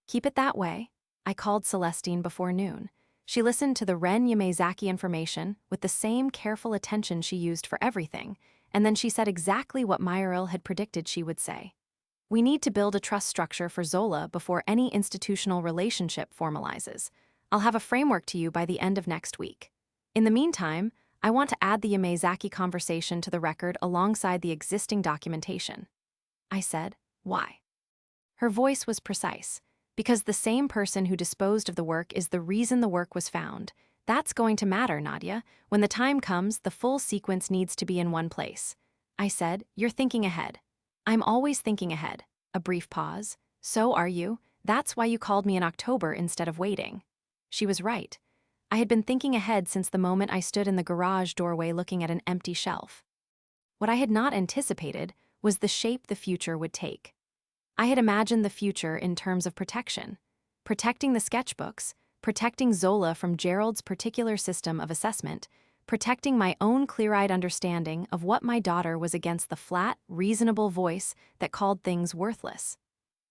Keep it that way. I called Celestine before noon. She listened to the Ren Yamazaki information with the same careful attention she used for everything, and then she said exactly what Myril had predicted she would say. We need to build a trust structure for Zola before any institutional relationship formalizes. I'll have a framework to you by the end of next week. In the meantime, I want to add the Yamazaki conversation to the record alongside the existing documentation. I said, why? Her voice was precise. Because the same person who disposed of the work is the reason the work was found. That's going to matter, Nadia. When the time comes, the full sequence needs to be in one place. I said, you're thinking ahead. I'm always thinking ahead. A brief pause. So are you. That's why you called me in October instead of waiting. She was right. I had been thinking ahead since the moment I stood in the garage doorway looking at an empty shelf. What I had not anticipated was the shape the future would take. I had imagined the future in terms of protection. Protecting the sketchbooks, protecting Zola from Gerald's particular system of assessment, protecting my own clear-eyed understanding of what my daughter was against the flat, reasonable voice that called things worthless.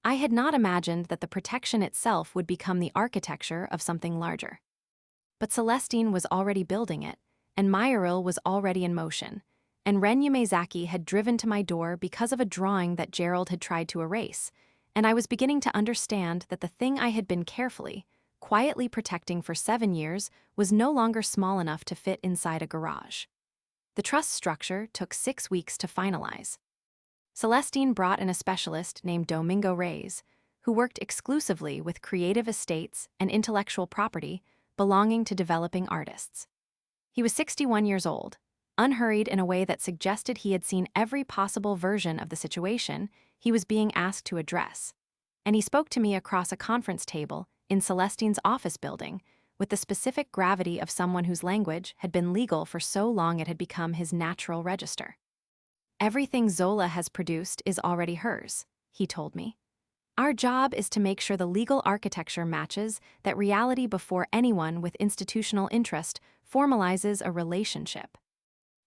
I had not imagined that the protection itself would become the architecture of something larger. But Celestine was already building it, and Myril was already in motion. And Ren Yamazaki had driven to my door because of a drawing that Gerald had tried to erase, and I was beginning to understand that the thing I had been carefully, quietly protecting for 7 years, was no longer small enough to fit inside a garage. The trust structure took 6 weeks to finalize. Celestine brought in a specialist named Domingo Reyes, who worked exclusively with creative estates and intellectual property belonging to developing artists. He was 61 years old, unhurried in a way that suggested he had seen every possible version of the situation he was being asked to address. And he spoke to me across a conference table in Celestine's office building with the specific gravity of someone whose language had been legal for so long it had become his natural register. "Everything Zola has produced is already hers," he told me. "Our job is to make sure the legal architecture matches that reality before anyone with institutional interest formalizes a relationship.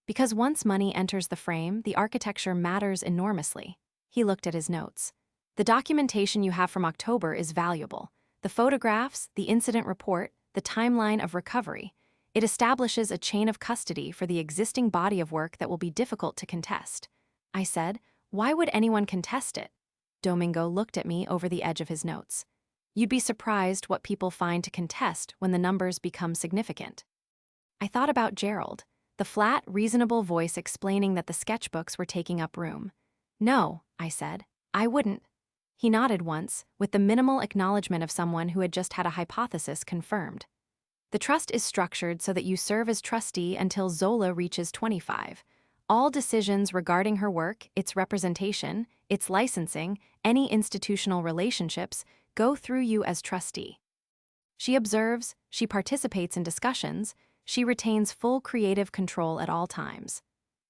Because once money enters the frame, the architecture matters enormously." He looked at his notes. "The documentation you have from October is valuable. The photographs, the incident report, the timeline of recovery. It establishes a chain of custody for the existing body of work that will be difficult to contest." I said, "Why would anyone contest it?" Domingo looked at me over the edge of his notes. "You'd be surprised what people find to contest when the numbers become significant." I thought about Gerald, the flat, reasonable voice explaining that the sketchbooks were taking up room. "No," I said, "I wouldn't." He nodded once, with the minimal acknowledgement of someone who had just had a hypothesis confirmed. "The trust is structured so that you serve as trustee until Zola reaches 25. All decisions regarding her work, its representation, its licensing, any institutional relationships, go through you as trustee. She observes, she participates in discussions, she retains full creative control at all times.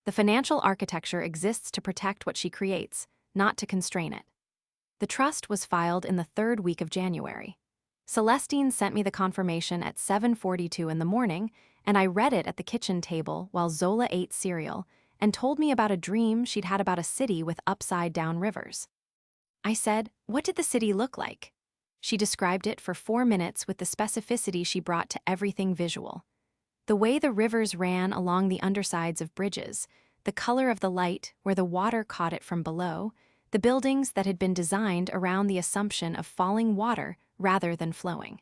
The financial architecture exists to protect what she creates, not to constrain it." The trust was filed in the 3rd week of January. Celestine sent me the confirmation at 7:42 in the morning, and I read it at the kitchen table while Zola ate cereal and told me about a dream she'd had about a city with upside-down rivers. I said, "What did the city look like?" She described it for 4 minutes with the specificity she brought to everything visual. The way the rivers ran along the undersides of bridges, the color of the light where the water caught it from below, the buildings that had been designed around the assumption of falling water rather than flowing.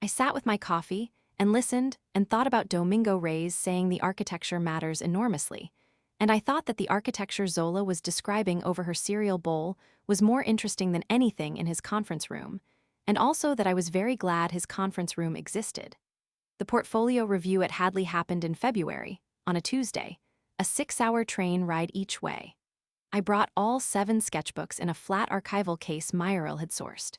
I sat with my coffee and listened and thought about Domingo Reyes saying the architecture matters enormously, and I thought that the architecture Zola was describing over her cereal bowl was more interesting than anything in his conference room, and also that I was very glad his conference room existed. The portfolio review at Hadley happened in February, on a Tuesday, a 6-hour train ride each way. I brought all 7 sketchbooks in a flat archival case Meyerl had sourced.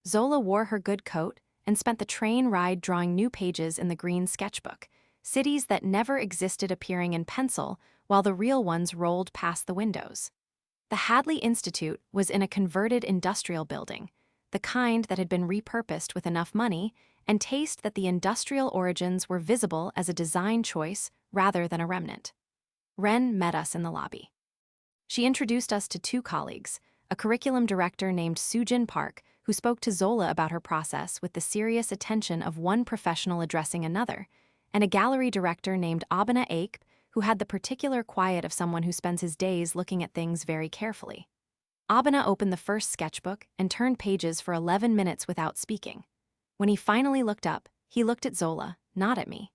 Zola wore her good coat and spent the train ride drawing new pages in the green sketchbook, cities that never existed appearing in pencil while the real ones rolled past the windows. The Hadley Institute was in a converted industrial building, the kind that had been repurposed with enough money and taste that the industrial origins were visible as a design choice rather than a remnant. Ren met us in the lobby. She introduced us to 2 colleagues, a curriculum director named Soojin Park, who spoke to Zola about her process with the serious attention of one professional addressing another, and a gallery director named Abena Aik, who had the particular quiet of someone who spends his days looking at things very carefully. Abena opened the first sketchbook and turned pages for 11 minutes without speaking. When he finally looked up, he looked at Zola, not at me.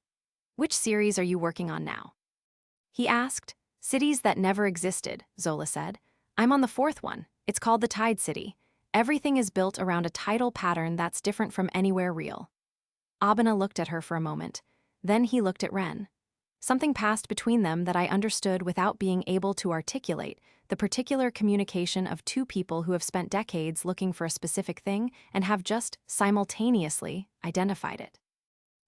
"Which series are you working on now?" he asked. "Cities that never existed," Zola said. "I'm on the 4th one. It's called the Tide City. Everything is built around a tidal pattern that's different from anywhere real." Abena looked at her for a moment. Then he looked at Ren. Something passed between them that I understood without being able to articulate, the particular communication of 2 people who have spent decades looking for a specific thing and have just simultaneously identified it.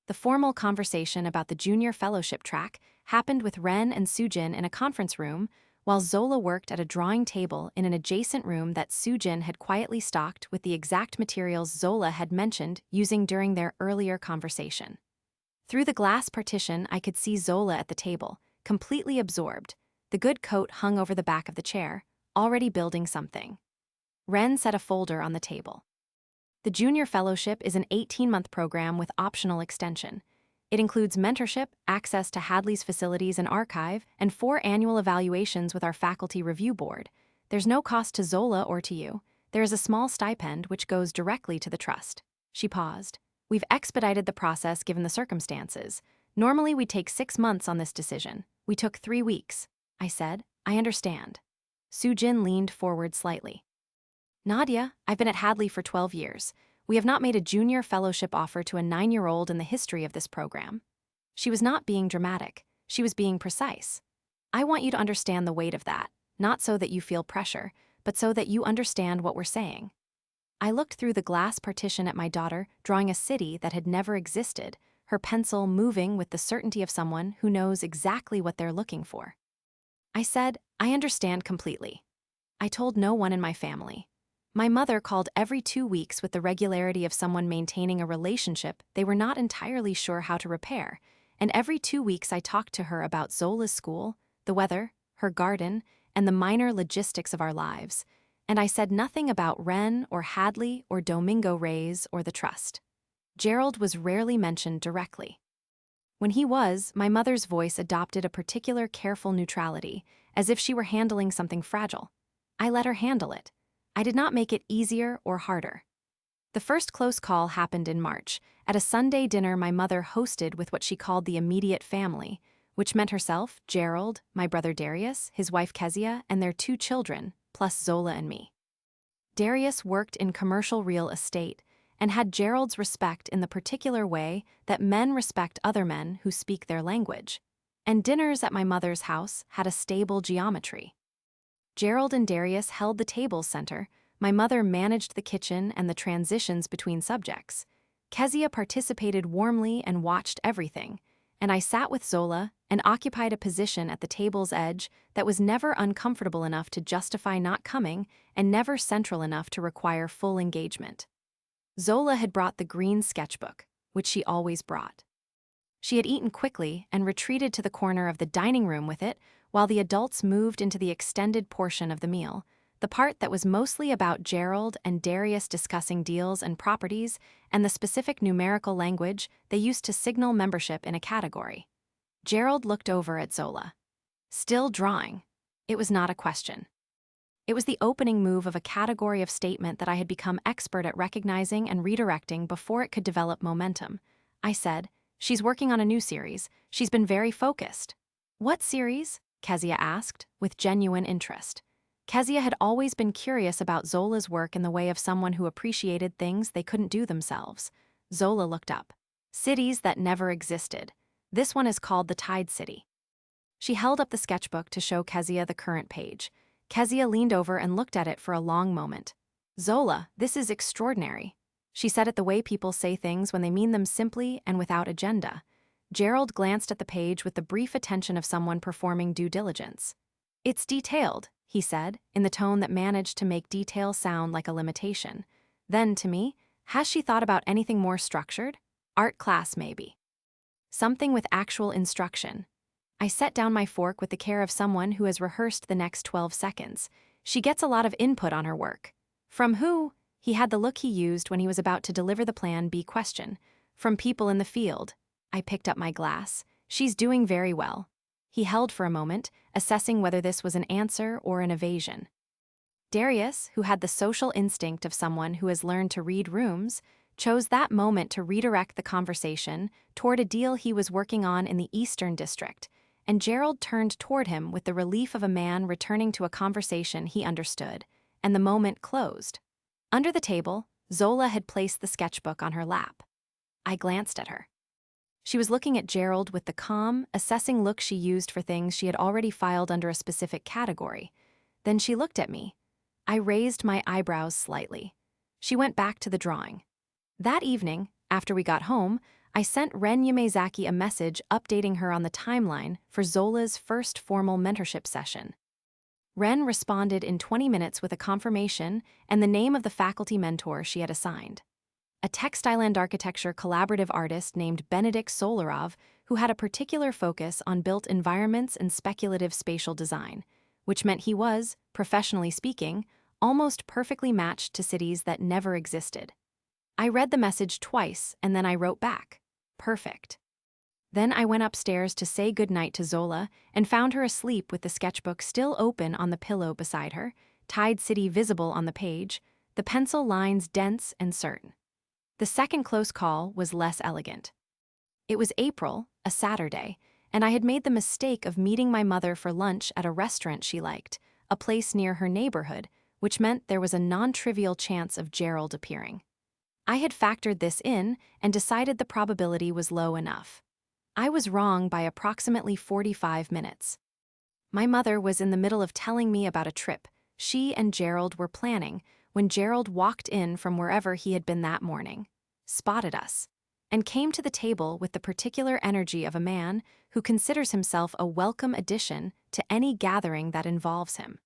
The formal conversation about the junior fellowship track happened with Ren and Soojin in a conference room, while Zola worked at a drawing table in an adjacent room that Soojin had quietly stocked with the exact materials Zola had mentioned using during their earlier conversation. Through the glass partition, I could see Zola at the table, completely absorbed, the good coat hung over the back of the chair, already building something. Ren set a folder on the table. The Junior Fellowship is an 18-month program with optional extension. It includes mentorship, access to Hadley's facilities and archive, and 4 annual evaluations with our faculty review board. There's no cost to Zola or to you. There is a small stipend which goes directly to the trust. She paused. We've expedited the process given the circumstances. Normally we'd take 6 months on this decision. We took 3 weeks. I said, I understand. Sujin leaned forward slightly. Nadia, I've been at Hadley for 12 years. We have not made a junior fellowship offer to a 9-year-old in the history of this program. She was not being dramatic. She was being precise. I want you to understand the weight of that, not so that you feel pressure, but so that you understand what we're saying. I looked through the glass partition at my daughter, drawing a city that had never existed, her pencil moving with the certainty of someone who knows exactly what they're looking for. I said, I understand completely. I told no one in my family. My mother called every 2 weeks with the regularity of someone maintaining a relationship they were not entirely sure how to repair, and every 2 weeks I talked to her about Zola's school, the weather, her garden, and the minor logistics of our lives, and I said nothing about Wren or Hadley or Domingo Reyes or the trust. Gerald was rarely mentioned directly. When he was, my mother's voice adopted a particular careful neutrality, as if she were handling something fragile. I let her handle it. I did not make it easier or harder. The first close call happened in March, at a Sunday dinner my mother hosted with what she called the immediate family, which meant herself, Gerald, my brother Darius, his wife Kezia, and their 2 children, plus Zola and me. Darius worked in commercial real estate and had Gerald's respect in the particular way that men respect other men who speak their language, and dinners at my mother's house had a stable geometry. Gerald and Darius held the table center, my mother managed the kitchen and the transitions between subjects. Kezia participated warmly and watched everything, and I sat with Zola and occupied a position at the table's edge that was never uncomfortable enough to justify not coming and never central enough to require full engagement. Zola had brought the green sketchbook, which she always brought. She had eaten quickly and retreated to the corner of the dining room with it while the adults moved into the extended portion of the meal, the part that was mostly about Gerald and Darius discussing deals and properties and the specific numerical language they used to signal membership in a category. Gerald looked over at Zola. Still drawing. It was not a question. It was the opening move of a category of statement that I had become expert at recognizing and redirecting before it could develop momentum. I said, she's working on a new series. She's been very focused. What series? Kezia asked, with genuine interest. Kezia had always been curious about Zola's work in the way of someone who appreciated things they couldn't do themselves. Zola looked up. Cities that never existed. This one is called the Tide City. She held up the sketchbook to show Kezia the current page. Kezia leaned over and looked at it for a long moment. Zola, this is extraordinary. She said it the way people say things when they mean them simply and without agenda. Gerald glanced at the page with the brief attention of someone performing due diligence. It's detailed, he said, in the tone that managed to make detail sound like a limitation. Then, to me, has she thought about anything more structured? Art class, maybe. Something with actual instruction. I set down my fork with the care of someone who has rehearsed the next 12 seconds. She gets a lot of input on her work. From who? He had the look he used when he was about to deliver the Plan B question. From people in the field. I picked up my glass. She's doing very well. He held for a moment, assessing whether this was an answer or an evasion. Darius, who had the social instinct of someone who has learned to read rooms, chose that moment to redirect the conversation toward a deal he was working on in the Eastern District, and Gerald turned toward him with the relief of a man returning to a conversation he understood, and the moment closed. Under the table, Zola had placed the sketchbook on her lap. I glanced at her. She was looking at Gerald with the calm, assessing look she used for things she had already filed under a specific category. Then she looked at me. I raised my eyebrows slightly. She went back to the drawing. That evening, after we got home, I sent Ren Yamazaki a message updating her on the timeline for Zola's first formal mentorship session. Ren responded in 20 minutes with a confirmation and the name of the faculty mentor she had assigned. A textile and architecture collaborative artist named Benedikt Solarov, who had a particular focus on built environments and speculative spatial design, which meant he was, professionally speaking, almost perfectly matched to cities that never existed. I read the message twice and then I wrote back, perfect. Then I went upstairs to say goodnight to Zola and found her asleep with the sketchbook still open on the pillow beside her, Tide City visible on the page, the pencil lines dense and certain. The second close call was less elegant. It was April, a Saturday, and I had made the mistake of meeting my mother for lunch at a restaurant she liked, a place near her neighborhood, which meant there was a non-trivial chance of Gerald appearing. I had factored this in and decided the probability was low enough. I was wrong by approximately 45 minutes. My mother was in the middle of telling me about a trip she and Gerald were planning when Gerald walked in from wherever he had been that morning, spotted us, and came to the table with the particular energy of a man who considers himself a welcome addition to any gathering that involves him.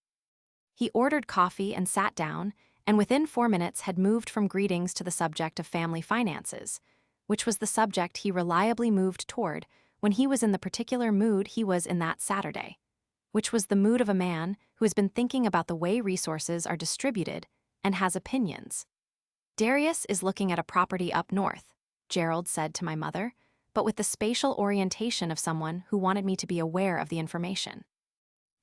He ordered coffee and sat down, and within 4 minutes had moved from greetings to the subject of family finances, which was the subject he reliably moved toward when he was in the particular mood he was in that Saturday, which was the mood of a man who has been thinking about the way resources are distributed and has opinions. Darius is looking at a property up north, Gerald said to my mother, but with the spatial orientation of someone who wanted me to be aware of the information.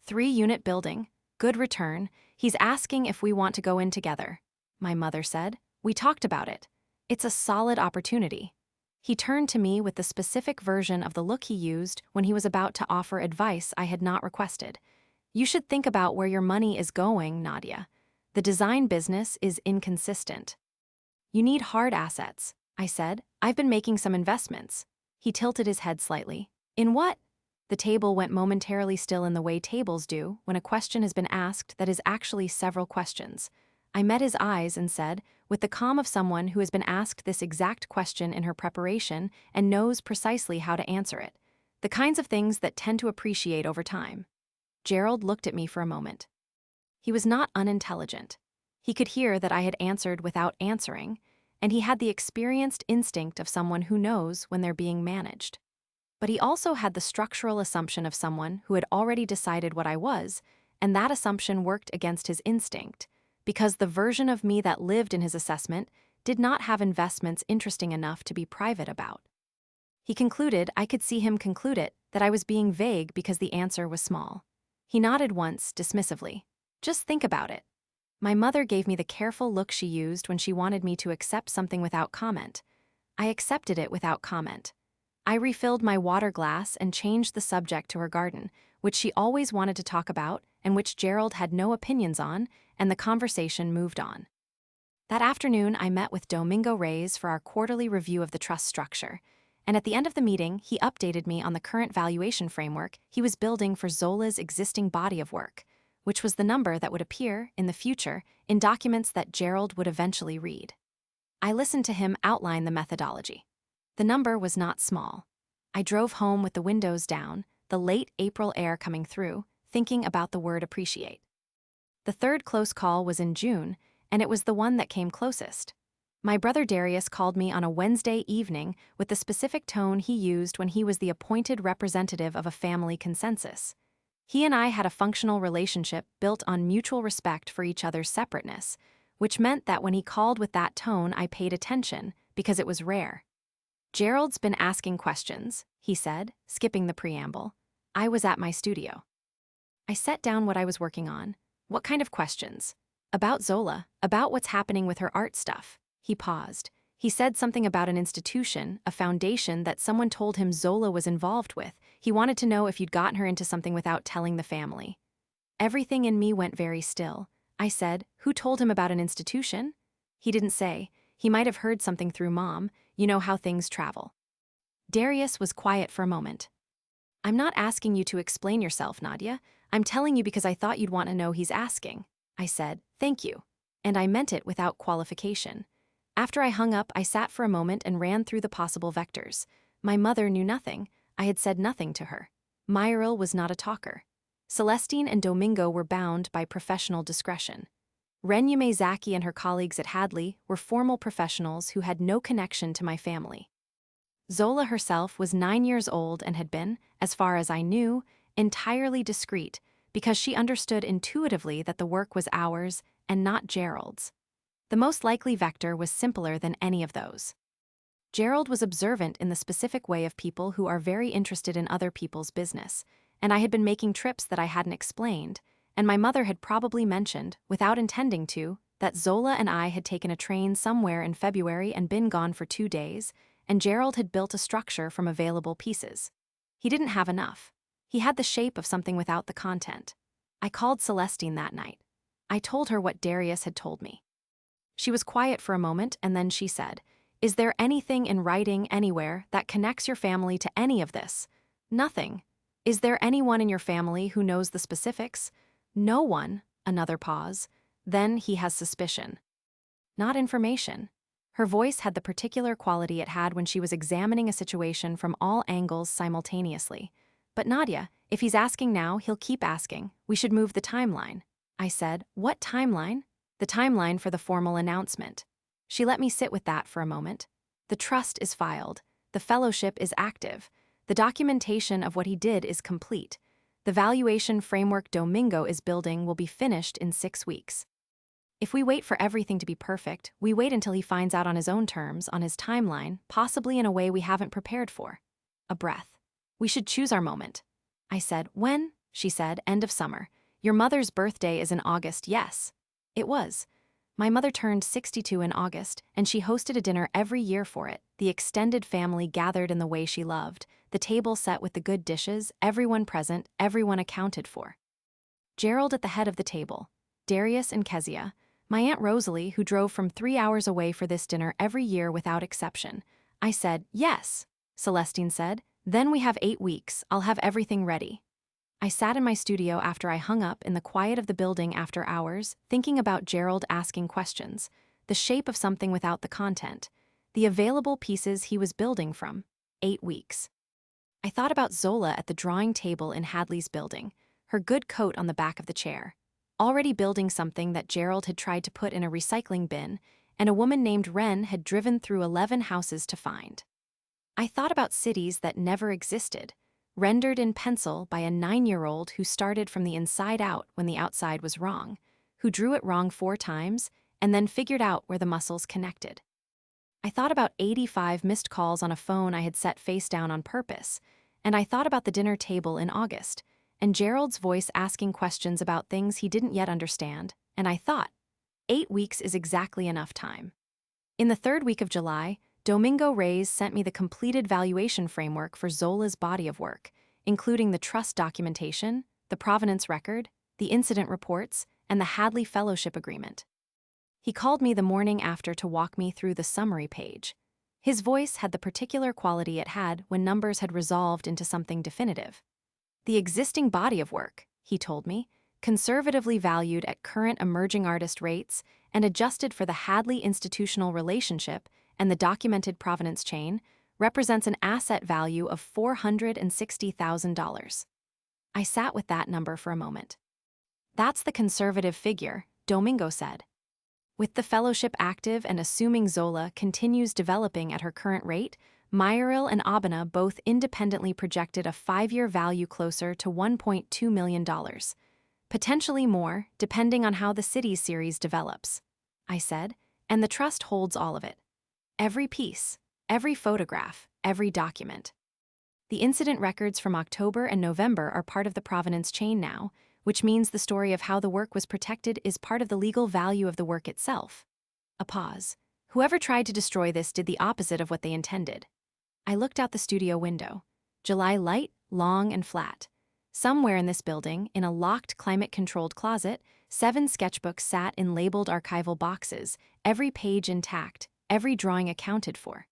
3-unit building, good return, he's asking if we want to go in together, my mother said. We talked about it. It's a solid opportunity. He turned to me with the specific version of the look he used when he was about to offer advice I had not requested. You should think about where your money is going, Nadia. The design business is inconsistent. You need hard assets, I said. I've been making some investments. He tilted his head slightly. In what? The table went momentarily still in the way tables do when a question has been asked that is actually several questions. I met his eyes and said, with the calm of someone who has been asked this exact question in her preparation and knows precisely how to answer it, the kinds of things that tend to appreciate over time. Gerald looked at me for a moment. He was not unintelligent. He could hear that I had answered without answering, and he had the experienced instinct of someone who knows when they're being managed. But he also had the structural assumption of someone who had already decided what I was, and that assumption worked against his instinct, because the version of me that lived in his assessment did not have investments interesting enough to be private about. He concluded, I could see him conclude it, that I was being vague because the answer was small. He nodded once, dismissively. Just think about it. My mother gave me the careful look she used when she wanted me to accept something without comment. I accepted it without comment. I refilled my water glass and changed the subject to her garden, which she always wanted to talk about and which Gerald had no opinions on, and the conversation moved on. That afternoon, I met with Domingo Reyes for our quarterly review of the trust structure, and at the end of the meeting, he updated me on the current valuation framework he was building for Zola's existing body of work, which was the number that would appear, in the future, in documents that Gerald would eventually read. I listened to him outline the methodology. The number was not small. I drove home with the windows down, the late April air coming through, thinking about the word appreciate. The third close call was in June, and it was the one that came closest. My brother Darius called me on a Wednesday evening with the specific tone he used when he was the appointed representative of a family consensus. He and I had a functional relationship built on mutual respect for each other's separateness, which meant that when he called with that tone, I paid attention, because it was rare. Gerald's been asking questions, he said, skipping the preamble. I was at my studio. I set down what I was working on. What kind of questions? About Zola, about what's happening with her art stuff. He paused. He said something about an institution, a foundation that someone told him Zola was involved with. He wanted to know if you'd gotten her into something without telling the family. Everything in me went very still. I said, who told him about an institution? He didn't say. He might have heard something through Mom. You know how things travel. Darius was quiet for a moment. I'm not asking you to explain yourself, Nadia. I'm telling you because I thought you'd want to know he's asking. I said, thank you. And I meant it without qualification. After I hung up, I sat for a moment and ran through the possible vectors. My mother knew nothing. I had said nothing to her. Myril was not a talker. Celestine and Domingo were bound by professional discretion. Ren Yumezaki and her colleagues at Hadley were formal professionals who had no connection to my family. Zola herself was 9 years old and had been, as far as I knew, entirely discreet because she understood intuitively that the work was ours and not Gerald's. The most likely vector was simpler than any of those. Gerald was observant in the specific way of people who are very interested in other people's business, and I had been making trips that I hadn't explained, and my mother had probably mentioned, without intending to, that Zola and I had taken a train somewhere in February and been gone for 2 days, and Gerald had built a structure from available pieces. He didn't have enough. He had the shape of something without the content. I called Celestine that night. I told her what Darius had told me. She was quiet for a moment, and then she said, "Is there anything in writing anywhere that connects your family to any of this?" "Nothing." "Is there anyone in your family who knows the specifics?" "No one." Another pause. "Then he has suspicion." Not information. Her voice had the particular quality it had when she was examining a situation from all angles simultaneously. "But Nadia, if he's asking now, he'll keep asking. We should move the timeline." I said, "What timeline?" "The timeline for the formal announcement." She let me sit with that for a moment. "The trust is filed. The fellowship is active. The documentation of what he did is complete. The valuation framework Domingo is building will be finished in 6 weeks. If we wait for everything to be perfect, we wait until he finds out on his own terms, on his timeline, possibly in a way we haven't prepared for." A breath. "We should choose our moment." I said, "When?" She said, "End of summer. Your mother's birthday is in August, yes." It was. My mother turned 62 in August, and she hosted a dinner every year for it. The extended family gathered in the way she loved, the table set with the good dishes, everyone present, everyone accounted for. Gerald at the head of the table, Darius and Kezia, my Aunt Rosalie, who drove from 3 hours away for this dinner every year without exception. I said, "Yes." Celestine said, "Then we have 8 weeks. I'll have everything ready." I sat in my studio after I hung up in the quiet of the building after hours, thinking about Gerald asking questions, the shape of something without the content, the available pieces he was building from. 8 weeks. I thought about Zola at the drawing table in Hadley's building, her good coat on the back of the chair, already building something that Gerald had tried to put in a recycling bin, and a woman named Wren had driven through 11 houses to find. I thought about cities that never existed, rendered in pencil by a 9-year-old who started from the inside out when the outside was wrong, who drew it wrong 4 times, and then figured out where the muscles connected. I thought about 85 missed calls on a phone I had set face down on purpose, and I thought about the dinner table in August, and Gerald's voice asking questions about things he didn't yet understand, and I thought, 8 weeks is exactly enough time. In the 3rd week of July, Domingo Reyes sent me the completed valuation framework for Zola's body of work, including the trust documentation, the provenance record, the incident reports, and the Hadley Fellowship Agreement. He called me the morning after to walk me through the summary page. His voice had the particular quality it had when numbers had resolved into something definitive. "The existing body of work," he told me, "conservatively valued at current emerging artist rates and adjusted for the Hadley institutional relationship and the documented provenance chain, represents an asset value of $460,000. I sat with that number for a moment. "That's the conservative figure," Domingo said. "With the fellowship active and assuming Zola continues developing at her current rate, Meyeril and Abena both independently projected a 5-year value closer to $1.2 million. Potentially more, depending on how the cities series develops." I said, "And the trust holds all of it. Every piece, every photograph, every document. The incident records from October and November are part of the provenance chain now, which means the story of how the work was protected is part of the legal value of the work itself." A pause. "Whoever tried to destroy this did the opposite of what they intended." I looked out the studio window. July light, long and flat. Somewhere in this building, in a locked climate-controlled closet, 7 sketchbooks sat in labeled archival boxes, every page intact, every drawing accounted for.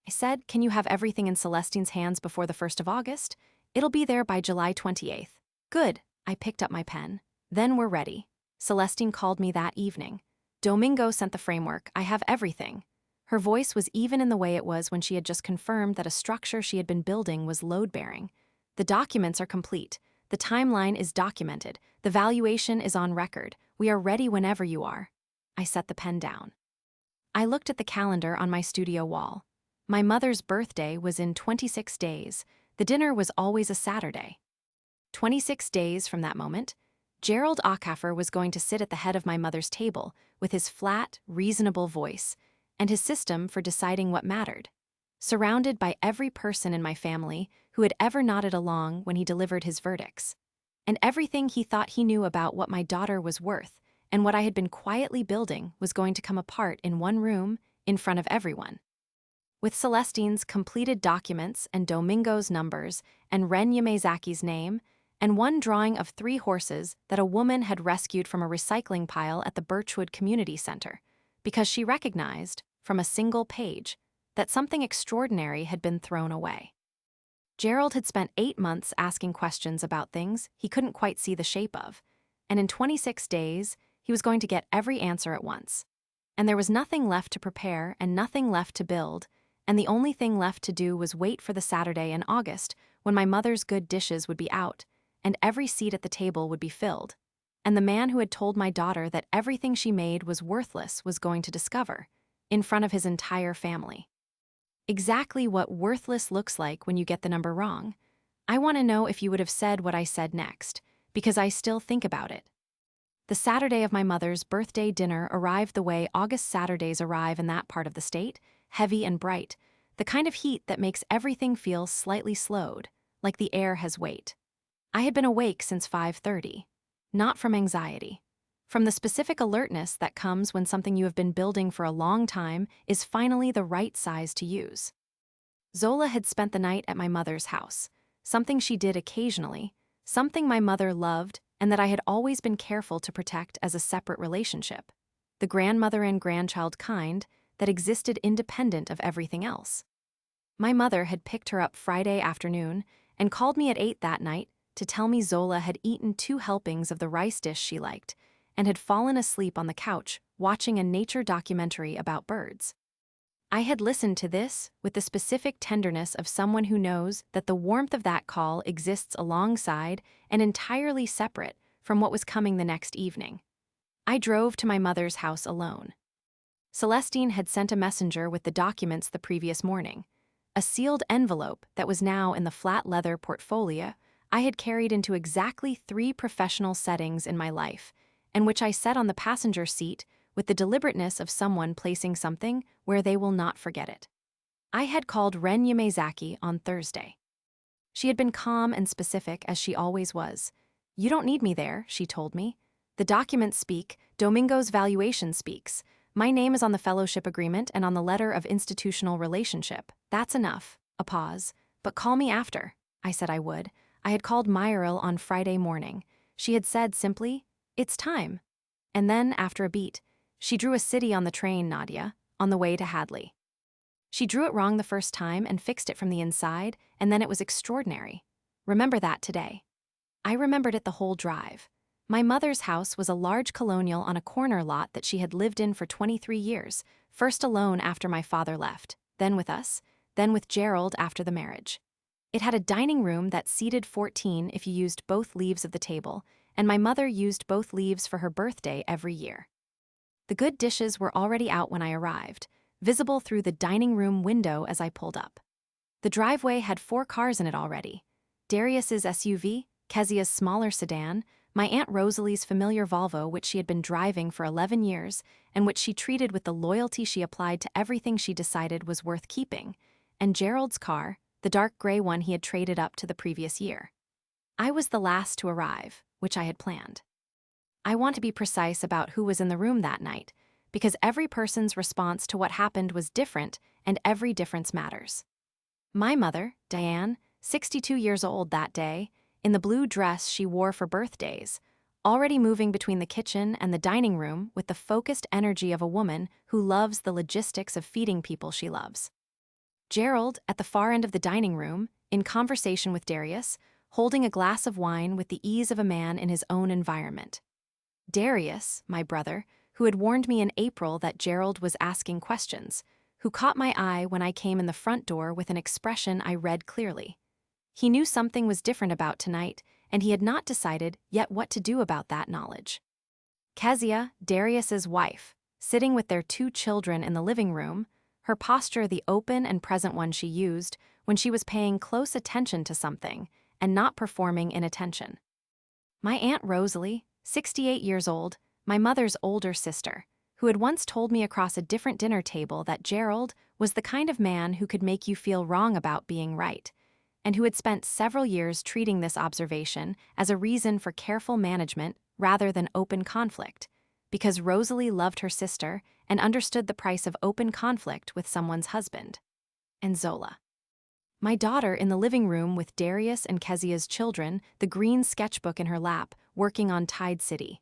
I said, "Can you have everything in Celestine's hands before the 1st of August? It'll be there by July 28th. "Good." I picked up my pen. "Then we're ready." Celestine called me that evening. "Domingo sent the framework. I have everything." Her voice was even in the way it was when she had just confirmed that a structure she had been building was load-bearing. "The documents are complete. The timeline is documented. The valuation is on record. We are ready whenever you are." I set the pen down. I looked at the calendar on my studio wall. My mother's birthday was in 26 days. The dinner was always a Saturday. 26 days from that moment, Gerald Ackhafer was going to sit at the head of my mother's table with his flat, reasonable voice and his system for deciding what mattered, surrounded by every person in my family who had ever nodded along when he delivered his verdicts, and everything he thought he knew about what my daughter was worth and what I had been quietly building was going to come apart in one room, in front of everyone. With Celestine's completed documents and Domingo's numbers and Ren Yamezaki's name, and one drawing of 3 horses that a woman had rescued from a recycling pile at the Birchwood Community Center, because she recognized, from a single page, that something extraordinary had been thrown away. Gerald had spent 8 months asking questions about things he couldn't quite see the shape of, and in 26 days, he was going to get every answer at once. And there was nothing left to prepare and nothing left to build, and the only thing left to do was wait for the Saturday in August when my mother's good dishes would be out, and every seat at the table would be filled, and the man who had told my daughter that everything she made was worthless was going to discover, in front of his entire family. Exactly what worthless looks like when you get the number wrong. I want to know if you would have said what I said next, because I still think about it. The Saturday of my mother's birthday dinner arrived the way August Saturdays arrive in that part of the state, heavy and bright, the kind of heat that makes everything feel slightly slowed, like the air has weight. I had been awake since 5:30, not from anxiety, from the specific alertness that comes when something you have been building for a long time is finally the right size to use. Zola had spent the night at my mother's house, something she did occasionally, something my mother loved and that I had always been careful to protect as a separate relationship, the grandmother and grandchild kind that existed independent of everything else. My mother had picked her up Friday afternoon and called me at 8 that night to tell me Zola had eaten 2 helpings of the rice dish she liked and had fallen asleep on the couch watching a nature documentary about birds. I had listened to this with the specific tenderness of someone who knows that the warmth of that call exists alongside and entirely separate from what was coming the next evening. I drove to my mother's house alone. Celestine had sent a messenger with the documents the previous morning, a sealed envelope that was now in the flat leather portfolio I had carried into exactly 3 professional settings in my life, and which I set on the passenger seat with the deliberateness of someone placing something where they will not forget it. I had called Ren Yamezaki on Thursday. She had been calm and specific as she always was. "You don't need me there," she told me. "The documents speak, Domingo's valuation speaks. My name is on the fellowship agreement and on the letter of institutional relationship. That's enough." A pause. "But call me after." I said I would. I had called Myril on Friday morning. She had said simply, "It's time." And then, after a beat, "She drew a city on the train, Nadia, on the way to Hadley. She drew it wrong the first time and fixed it from the inside, and then it was extraordinary. Remember that today." I remembered it the whole drive. My mother's house was a large colonial on a corner lot that she had lived in for 23 years, first alone after my father left, then with us, then with Gerald after the marriage. It had a dining room that seated 14 if you used both leaves of the table, and my mother used both leaves for her birthday every year. The good dishes were already out when I arrived, visible through the dining room window as I pulled up. The driveway had 4 cars in it already: Darius's SUV, Kezia's smaller sedan, my Aunt Rosalie's familiar Volvo which she had been driving for 11 years and which she treated with the loyalty she applied to everything she decided was worth keeping, and Gerald's car, the dark gray one he had traded up to the previous year. I was the last to arrive, which I had planned. I want to be precise about who was in the room that night, because every person's response to what happened was different and every difference matters. My mother, Diane, 62 years old that day, in the blue dress she wore for birthdays, already moving between the kitchen and the dining room with the focused energy of a woman who loves the logistics of feeding people she loves. Gerald, at the far end of the dining room, in conversation with Darius, holding a glass of wine with the ease of a man in his own environment. Darius, my brother, who had warned me in April that Gerald was asking questions, who caught my eye when I came in the front door with an expression I read clearly. He knew something was different about tonight, and he had not decided yet what to do about that knowledge. Kezia, Darius's wife, sitting with their 2 children in the living room, her posture the open and present one she used when she was paying close attention to something and not performing inattention. My Aunt Rosalie, 68 years old, my mother's older sister, who had once told me across a different dinner table that Gerald was the kind of man who could make you feel wrong about being right, and who had spent several years treating this observation as a reason for careful management rather than open conflict, because Rosalie loved her sister and understood the price of open conflict with someone's husband. And Zola. My daughter in the living room with Darius and Kezia's children, the green sketchbook in her lap, working on Tide City.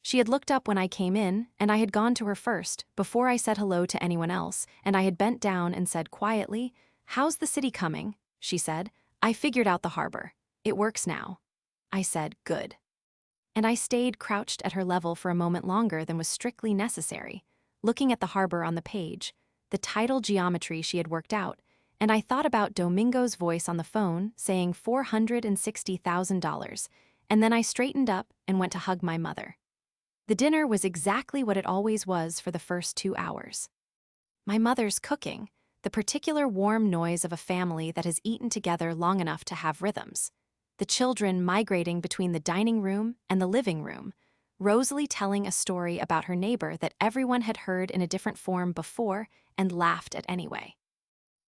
She had looked up when I came in, and I had gone to her first, before I said hello to anyone else, and I had bent down and said quietly, "How's the city coming?" She said, "I figured out the harbor. It works now." I said, "Good." And I stayed crouched at her level for a moment longer than was strictly necessary, looking at the harbor on the page, the tidal geometry she had worked out, and I thought about Domingo's voice on the phone saying $460,000, and then I straightened up and went to hug my mother. The dinner was exactly what it always was for the first 2 hours. My mother's cooking, the particular warm noise of a family that has eaten together long enough to have rhythms. The children migrating between the dining room and the living room, Rosalie telling a story about her neighbor that everyone had heard in a different form before and laughed at anyway.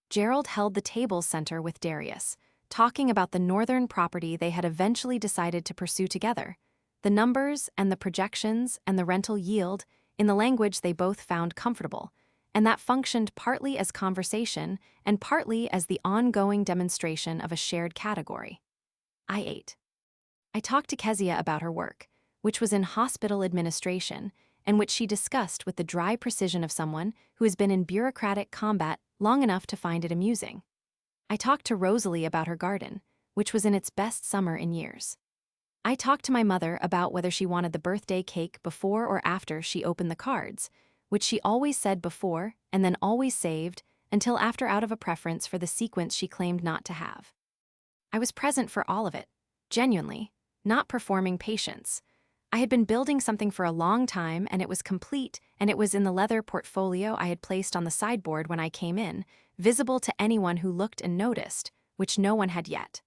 Gerald held the table center with Darius, talking about the northern property they had eventually decided to pursue together, the numbers and the projections and the rental yield in the language they both found comfortable, and that functioned partly as conversation and partly as the ongoing demonstration of a shared category. I ate. I talked to Kezia about her work, which was in hospital administration, and which she discussed with the dry precision of someone who has been in bureaucratic combat long enough to find it amusing. I talked to Rosalie about her garden, which was in its best summer in years. I talked to my mother about whether she wanted the birthday cake before or after she opened the cards, which she always said before and then always saved until after out of a preference for the sequence she claimed not to have. I was present for all of it, genuinely, not performing patience. I had been building something for a long time and it was complete, and it was in the leather portfolio I had placed on the sideboard when I came in, visible to anyone who looked and noticed, which no one had yet.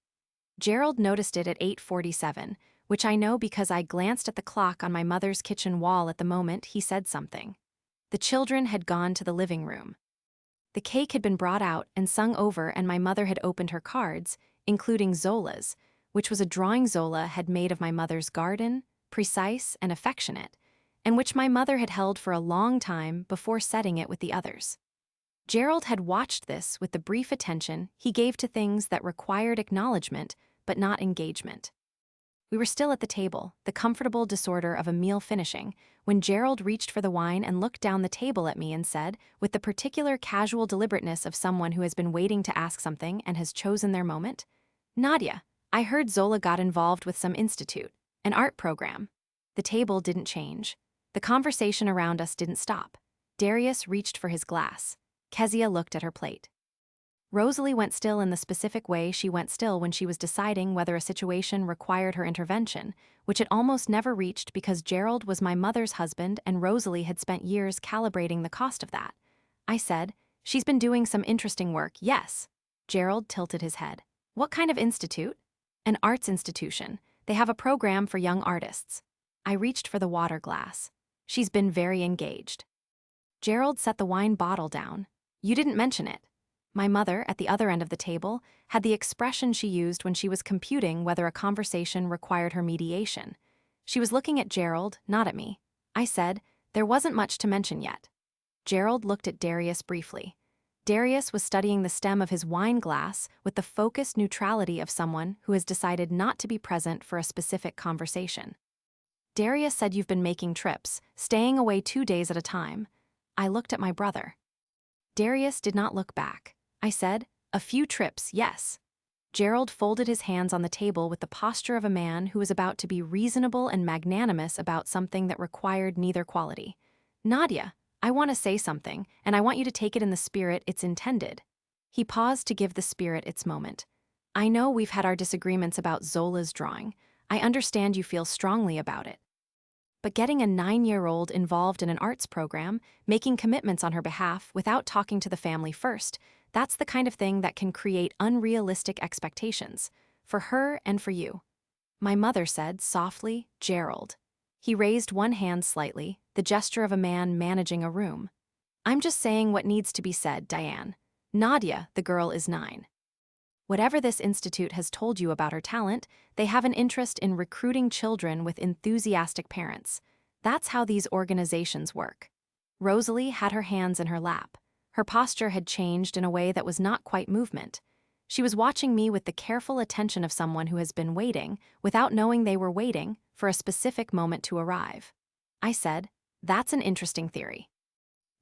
Gerald noticed it at 8:47, which I know because I glanced at the clock on my mother's kitchen wall at the moment he said something. The children had gone to the living room. The cake had been brought out and sung over, and my mother had opened her cards, including Zola's, which was a drawing Zola had made of my mother's garden, precise and affectionate, and which my mother had held for a long time before setting it with the others. Gerald had watched this with the brief attention he gave to things that required acknowledgement but not engagement. We were still at the table, the comfortable disorder of a meal finishing, when Gerald reached for the wine and looked down the table at me and said, with the particular casual deliberateness of someone who has been waiting to ask something and has chosen their moment, "Nadia, I heard Zola got involved with some institute, an art program." The table didn't change. The conversation around us didn't stop. Darius reached for his glass. Kezia looked at her plate. Rosalie went still in the specific way she went still when she was deciding whether a situation required her intervention, which it almost never reached because Gerald was my mother's husband and Rosalie had spent years calibrating the cost of that. I said, "She's been doing some interesting work, yes." Gerald tilted his head. "What kind of institute?" "An arts institution. They have a program for young artists." I reached for the water glass. "She's been very engaged." Gerald set the wine bottle down. "You didn't mention it." My mother, at the other end of the table, had the expression she used when she was computing whether a conversation required her mediation. She was looking at Gerald, not at me. I said, "There wasn't much to mention yet." Gerald looked at Darius briefly. Darius was studying the stem of his wine glass with the focused neutrality of someone who has decided not to be present for a specific conversation. Darius said, "You've been making trips, staying away 2 days at a time." I looked at my brother. Darius did not look back. I said, "A few trips, yes." Gerald folded his hands on the table with the posture of a man who was about to be reasonable and magnanimous about something that required neither quality. "Nadia, I want to say something, and I want you to take it in the spirit it's intended." He paused to give the spirit its moment. "I know we've had our disagreements about Zola's drawing. I understand you feel strongly about it. But getting a 9-year-old involved in an arts program, making commitments on her behalf without talking to the family first, that's the kind of thing that can create unrealistic expectations, for her and for you." My mother said softly, "Gerald." He raised one hand slightly, the gesture of a man managing a room. "I'm just saying what needs to be said, Diane. Nadia, the girl, is 9. Whatever this institute has told you about her talent, they have an interest in recruiting children with enthusiastic parents. That's how these organizations work. Rosalie had her hands in her lap. Her posture had changed in a way that was not quite movement. She was watching me with the careful attention of someone who has been waiting, without knowing they were waiting, for a specific moment to arrive. I said, "That's an interesting theory."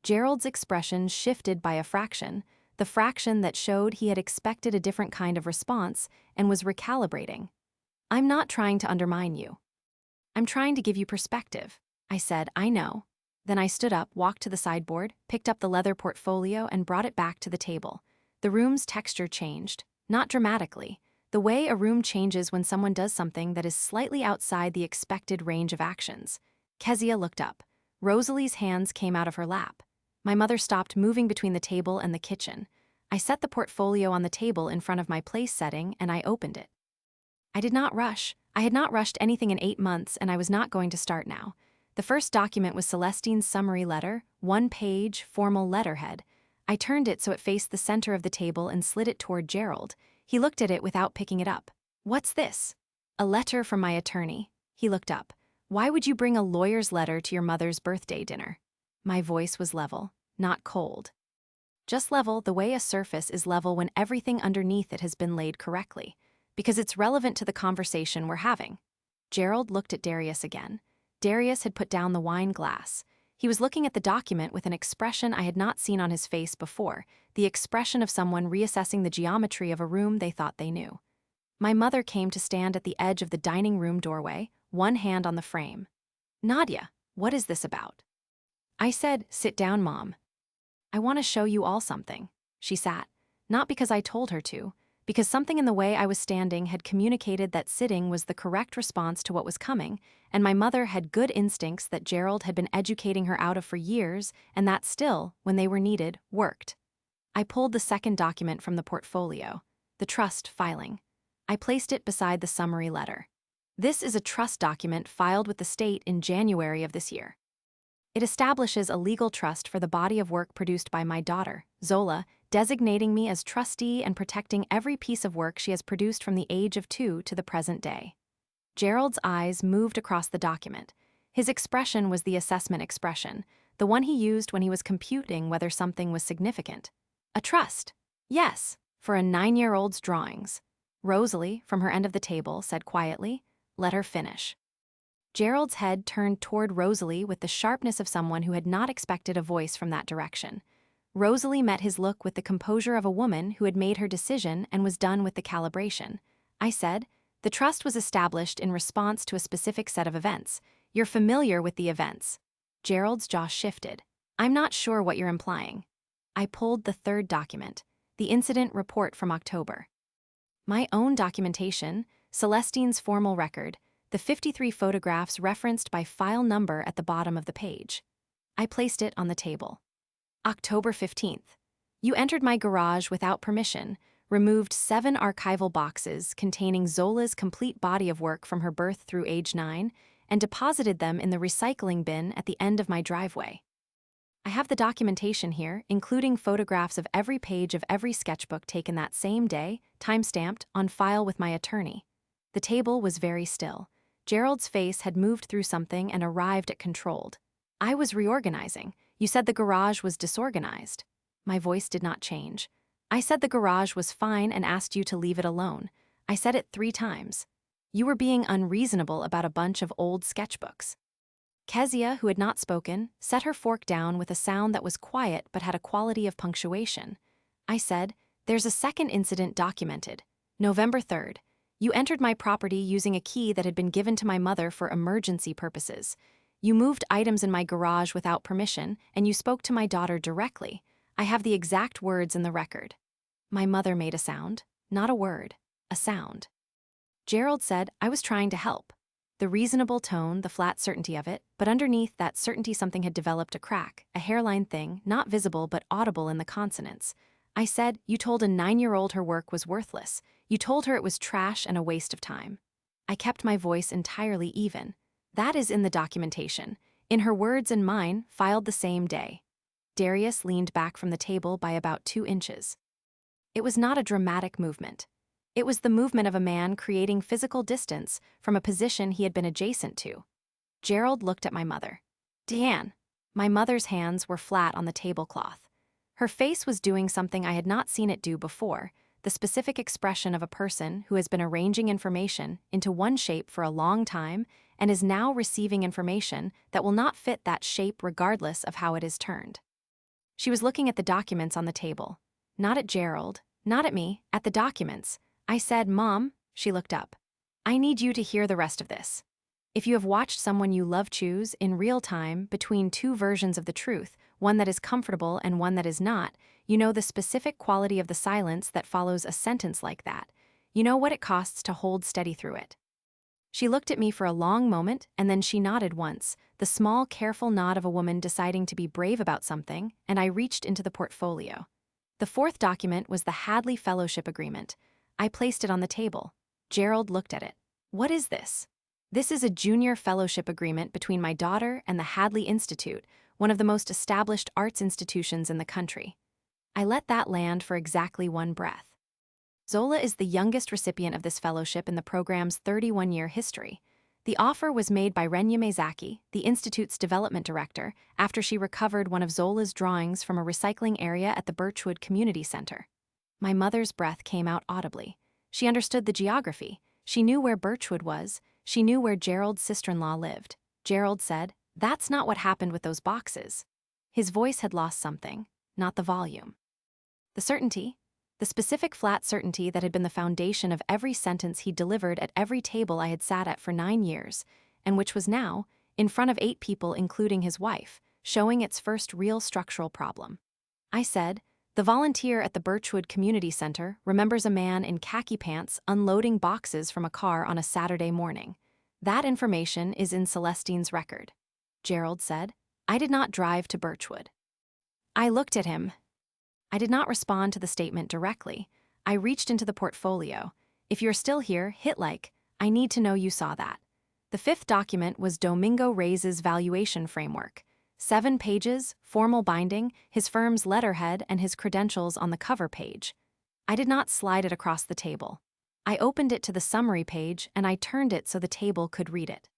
Gerald's expression shifted by a fraction, the fraction that showed he had expected a different kind of response and was recalibrating. "I'm not trying to undermine you. I'm trying to give you perspective." I said, "I know." Then I stood up, walked to the sideboard, picked up the leather portfolio and brought it back to the table. The room's texture changed, not dramatically, the way a room changes when someone does something that is slightly outside the expected range of actions. Kezia looked up. Rosalie's hands came out of her lap. My mother stopped moving between the table and the kitchen. I set the portfolio on the table in front of my place setting and I opened it. I did not rush. I had not rushed anything in 8 months and I was not going to start now. The first document was Celestine's summary letter, 1-page, formal letterhead. I turned it so it faced the center of the table and slid it toward Gerald. He looked at it without picking it up. "What's this?" "A letter from my attorney." He looked up. "Why would you bring a lawyer's letter to your mother's birthday dinner?" My voice was level, not cold. Just level the way a surface is level when everything underneath it has been laid correctly, because it's relevant to the conversation we're having. Gerald looked at Darius again. Darius had put down the wine glass. He was looking at the document with an expression I had not seen on his face before, the expression of someone reassessing the geometry of a room they thought they knew. My mother came to stand at the edge of the dining room doorway, one hand on the frame. "Nadia, what is this about?" I said, "Sit down, Mom. I want to show you all something." She sat, not because I told her to, because something in the way I was standing had communicated that sitting was the correct response to what was coming, and my mother had good instincts that Gerald had been educating her out of for years, and that still, when they were needed, worked. I pulled the second document from the portfolio, the trust filing. I placed it beside the summary letter. This is a trust document filed with the state in January of this year. It establishes a legal trust for the body of work produced by my daughter, Zola, designating me as trustee and protecting every piece of work she has produced from the age of 2 to the present day. Gerald's eyes moved across the document. His expression was the assessment expression, the one he used when he was computing whether something was significant. A trust. Yes, for a 9-year-old's drawings. Rosalie, from her end of the table, said quietly, "Let her finish." Gerald's head turned toward Rosalie with the sharpness of someone who had not expected a voice from that direction. Rosalie met his look with the composure of a woman who had made her decision and was done with the calibration. I said, "The trust was established in response to a specific set of events. You're familiar with the events." Gerald's jaw shifted. "I'm not sure what you're implying." I pulled the third document, the incident report from October. My own documentation, Celestine's formal record, the 53 photographs referenced by file number at the bottom of the page. I placed it on the table. October 15th. You entered my garage without permission, removed 7 archival boxes containing Zola's complete body of work from her birth through age 9, and deposited them in the recycling bin at the end of my driveway. I have the documentation here, including photographs of every page of every sketchbook taken that same day, time-stamped, on file with my attorney. The table was very still. Gerald's face had moved through something and arrived at controlled. "I was reorganizing. You said the garage was disorganized." My voice did not change. "I said the garage was fine and asked you to leave it alone. I said it 3 times. You were being unreasonable about a bunch of old sketchbooks." Kezia, who had not spoken, set her fork down with a sound that was quiet but had a quality of punctuation. I said, "There's a second incident documented. November 3rd. You entered my property using a key that had been given to my mother for emergency purposes. You moved items in my garage without permission, and you spoke to my daughter directly. I have the exact words in the record." My mother made a sound, not a word, a sound. Gerald said, "I was trying to help." The reasonable tone, the flat certainty of it, but underneath that certainty something had developed a crack, a hairline thing, not visible but audible in the consonants. I said, "You told a 9-year-old her work was worthless. You told her it was trash and a waste of time." I kept my voice entirely even. That is in the documentation, in her words and mine, filed the same day. Darius leaned back from the table by about 2 inches. It was not a dramatic movement. It was the movement of a man creating physical distance from a position he had been adjacent to. Gerald looked at my mother. "Deanne." My mother's hands were flat on the tablecloth. Her face was doing something I had not seen it do before, the specific expression of a person who has been arranging information into one shape for a long time and is now receiving information that will not fit that shape regardless of how it is turned. She was looking at the documents on the table. Not at Gerald, not at me, at the documents. I said, "Mom," she looked up. "I need you to hear the rest of this. If you have watched someone you love choose in real time between two versions of the truth, one that is comfortable and one that is not, you know the specific quality of the silence that follows a sentence like that. You know what it costs to hold steady through it." She looked at me for a long moment, and then she nodded once, the small, careful nod of a woman deciding to be brave about something, and I reached into the portfolio. The fourth document was the Hadley Fellowship Agreement. I placed it on the table. Gerald looked at it. "What is this?" "This is a junior fellowship agreement between my daughter and the Hadley Institute, one of the most established arts institutions in the country." I let that land for exactly one breath. Zola is the youngest recipient of this fellowship in the program's 31-year history. The offer was made by Renya Maizaki, the Institute's development director, after she recovered one of Zola's drawings from a recycling area at the Birchwood Community Center. My mother's breath came out audibly. She understood the geography. She knew where Birchwood was. She knew where Gerald's sister-in-law lived. Gerald said, "That's not what happened with those boxes." His voice had lost something, not the volume. The certainty, the specific flat certainty that had been the foundation of every sentence he delivered at every table I had sat at for 9 years, and which was now, in front of 8 people including his wife, showing its first real structural problem. I said, "The volunteer at the Birchwood Community Center remembers a man in khaki pants unloading boxes from a car on a Saturday morning. That information is in Celestine's record." Gerald said, "I did not drive to Birchwood." I looked at him. I did not respond to the statement directly. I reached into the portfolio. "If you're still here, hit like. I need to know you saw that." The fifth document was Domingo Reyes' valuation framework. 7 pages, formal binding, his firm's letterhead and his credentials on the cover page. I did not slide it across the table. I opened it to the summary page and I turned it so the table could read it.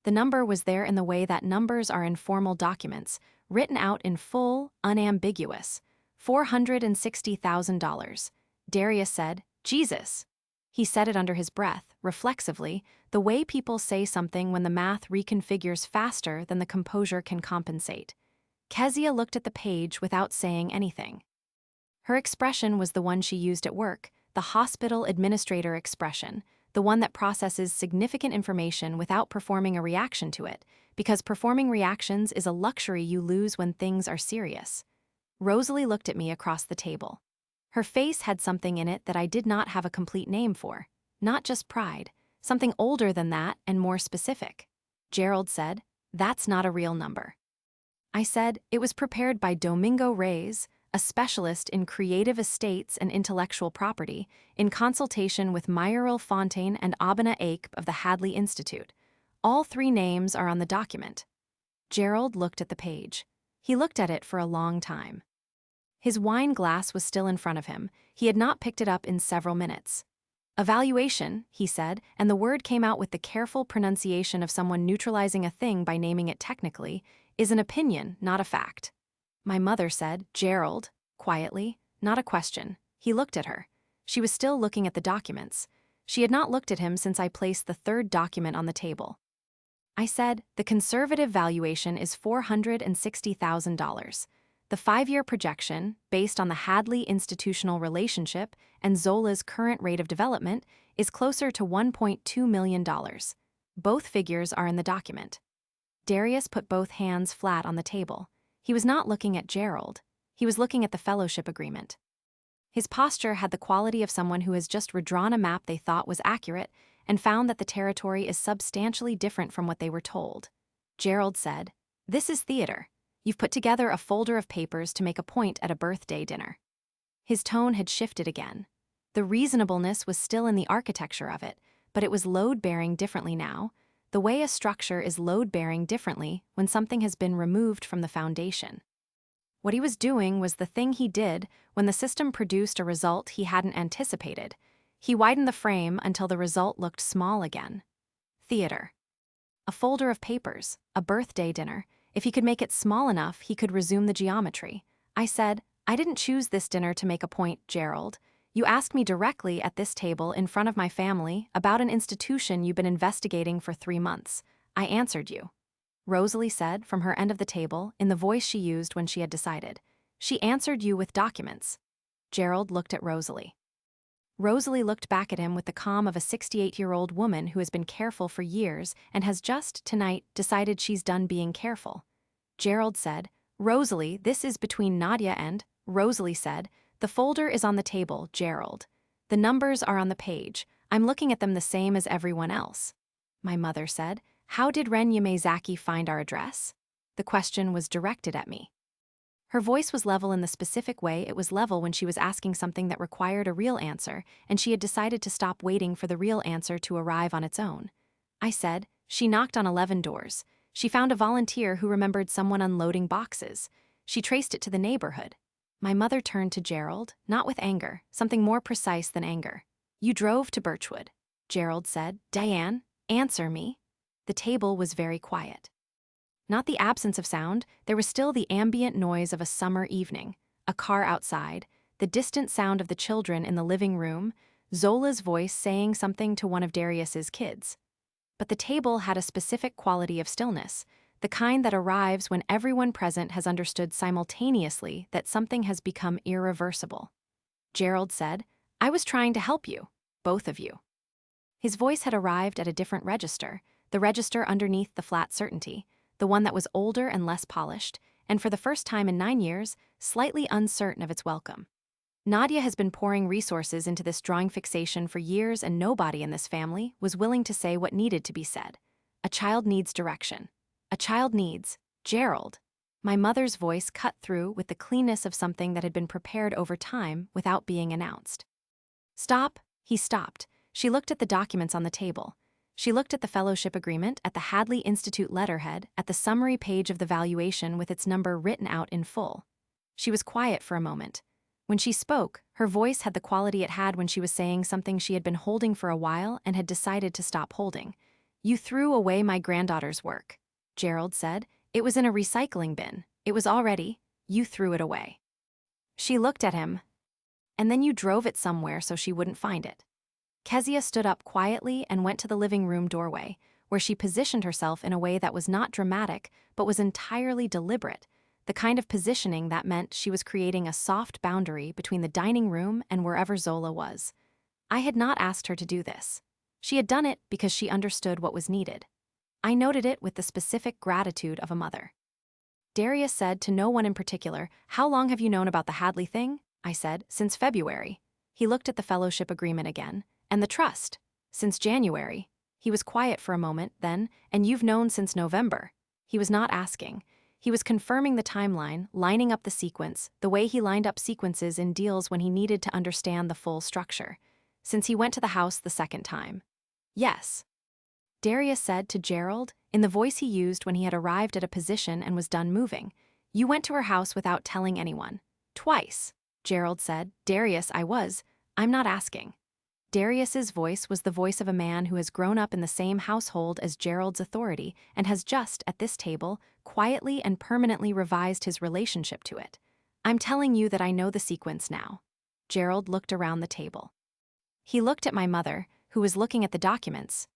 The number was there in the way that numbers are in formal documents, written out in full, unambiguous. $460,000. Darius said, "Jesus." He said it under his breath, reflexively, the way people say something when the math reconfigures faster than the composure can compensate. Kezia looked at the page without saying anything. Her expression was the one she used at work, the hospital administrator expression, the one that processes significant information without performing a reaction to it, because performing reactions is a luxury you lose when things are serious. Rosalie looked at me across the table. Her face had something in it that I did not have a complete name for. Not just pride, something older than that and more specific. Gerald said, "That's not a real number." I said, "It was prepared by Domingo Reyes, a specialist in creative estates and intellectual property, in consultation with Myril Fontaine and Abena Ape of the Hadley Institute. All 3 names are on the document." Gerald looked at the page. He looked at it for a long time. His wine glass was still in front of him. He had not picked it up in several minutes. "Evaluation," he said, and the word came out with the careful pronunciation of someone neutralizing a thing by naming it technically, "is an opinion, not a fact." My mother said, "Gerald," quietly, not a question. He looked at her. She was still looking at the documents. She had not looked at him since I placed the 3rd document on the table. I said, "The conservative valuation is $460,000. The 5-year projection, based on the Hadley institutional relationship and Zola's current rate of development, is closer to $1.2 million. Both figures are in the document." Darius put both hands flat on the table. He was not looking at Gerald. He was looking at the fellowship agreement. His posture had the quality of someone who has just redrawn a map they thought was accurate and found that the territory is substantially different from what they were told. Gerald said, "This is theater. You've put together a folder of papers to make a point at a birthday dinner." His tone had shifted again. The reasonableness was still in the architecture of it, but it was load-bearing differently now, the way a structure is load-bearing differently when something has been removed from the foundation. What he was doing was the thing he did when the system produced a result he hadn't anticipated. He widened the frame until the result looked small again. Theater. A folder of papers, a birthday dinner. If he could make it small enough, he could resume the geometry. I said, I didn't choose this dinner to make a point, Gerald. You asked me directly at this table in front of my family about an institution you've been investigating for 3 months. I answered you. Rosalie said from her end of the table in the voice she used when she had decided. She answered you with documents. Gerald looked at Rosalie. Rosalie looked back at him with the calm of a 68-year-old woman who has been careful for years and has just, tonight, decided she's done being careful. Gerald said, Rosalie, this is between Nadia and… Rosalie said, the folder is on the table, Gerald. The numbers are on the page. I'm looking at them the same as everyone else. My mother said, how did Ren Yamazaki find our address? The question was directed at me. Her voice was level in the specific way it was level when she was asking something that required a real answer, and she had decided to stop waiting for the real answer to arrive on its own. I said, she knocked on 11 doors. She found a volunteer who remembered someone unloading boxes. She traced it to the neighborhood. My mother turned to Gerald, not with anger, something more precise than anger. You drove to Birchwood. Gerald said, Diane, answer me. The table was very quiet. Not the absence of sound, there was still the ambient noise of a summer evening, a car outside, the distant sound of the children in the living room, Zola's voice saying something to one of Darius's kids. But the table had a specific quality of stillness, the kind that arrives when everyone present has understood simultaneously that something has become irreversible. Gerald said, I was trying to help you, both of you. His voice had arrived at a different register, the register underneath the flat certainty, the one that was older and less polished, and for the first time in 9 years, slightly uncertain of its welcome. Nadia has been pouring resources into this drawing fixation for years, and nobody in this family was willing to say what needed to be said. A child needs direction. A child needs Gerald. My mother's voice cut through with the cleanness of something that had been prepared over time without being announced. Stop, he stopped. She looked at the documents on the table. She looked at the fellowship agreement, at the Hadley Institute letterhead, at the summary page of the valuation with its number written out in full. She was quiet for a moment. When she spoke, her voice had the quality it had when she was saying something she had been holding for a while and had decided to stop holding. You threw away my granddaughter's work, Gerald said. It was in a recycling bin. It was already. You threw it away. She looked at him. And then you drove it somewhere so she wouldn't find it. Kezia stood up quietly and went to the living room doorway, where she positioned herself in a way that was not dramatic but was entirely deliberate, the kind of positioning that meant she was creating a soft boundary between the dining room and wherever Zola was. I had not asked her to do this. She had done it because she understood what was needed. I noted it with the specific gratitude of a mother. Darius said to no one in particular, how long have you known about the Hadley thing? I said, since February. He looked at the fellowship agreement again. And the trust? Since January. He was quiet for a moment, then, and you've known since November. He was not asking. He was confirming the timeline, lining up the sequence, the way he lined up sequences in deals when he needed to understand the full structure. Since he went to the house the second time. Yes. Darius said to Gerald, in the voice he used when he had arrived at a position and was done moving. You went to her house without telling anyone. Twice. Gerald said, Darius, I'm not asking. Darius's voice was the voice of a man who has grown up in the same household as Gerald's authority and has just, at this table, quietly and permanently revised his relationship to it. I'm telling you that I know the sequence now. Gerald looked around the table. He looked at my mother, who was looking at the documents.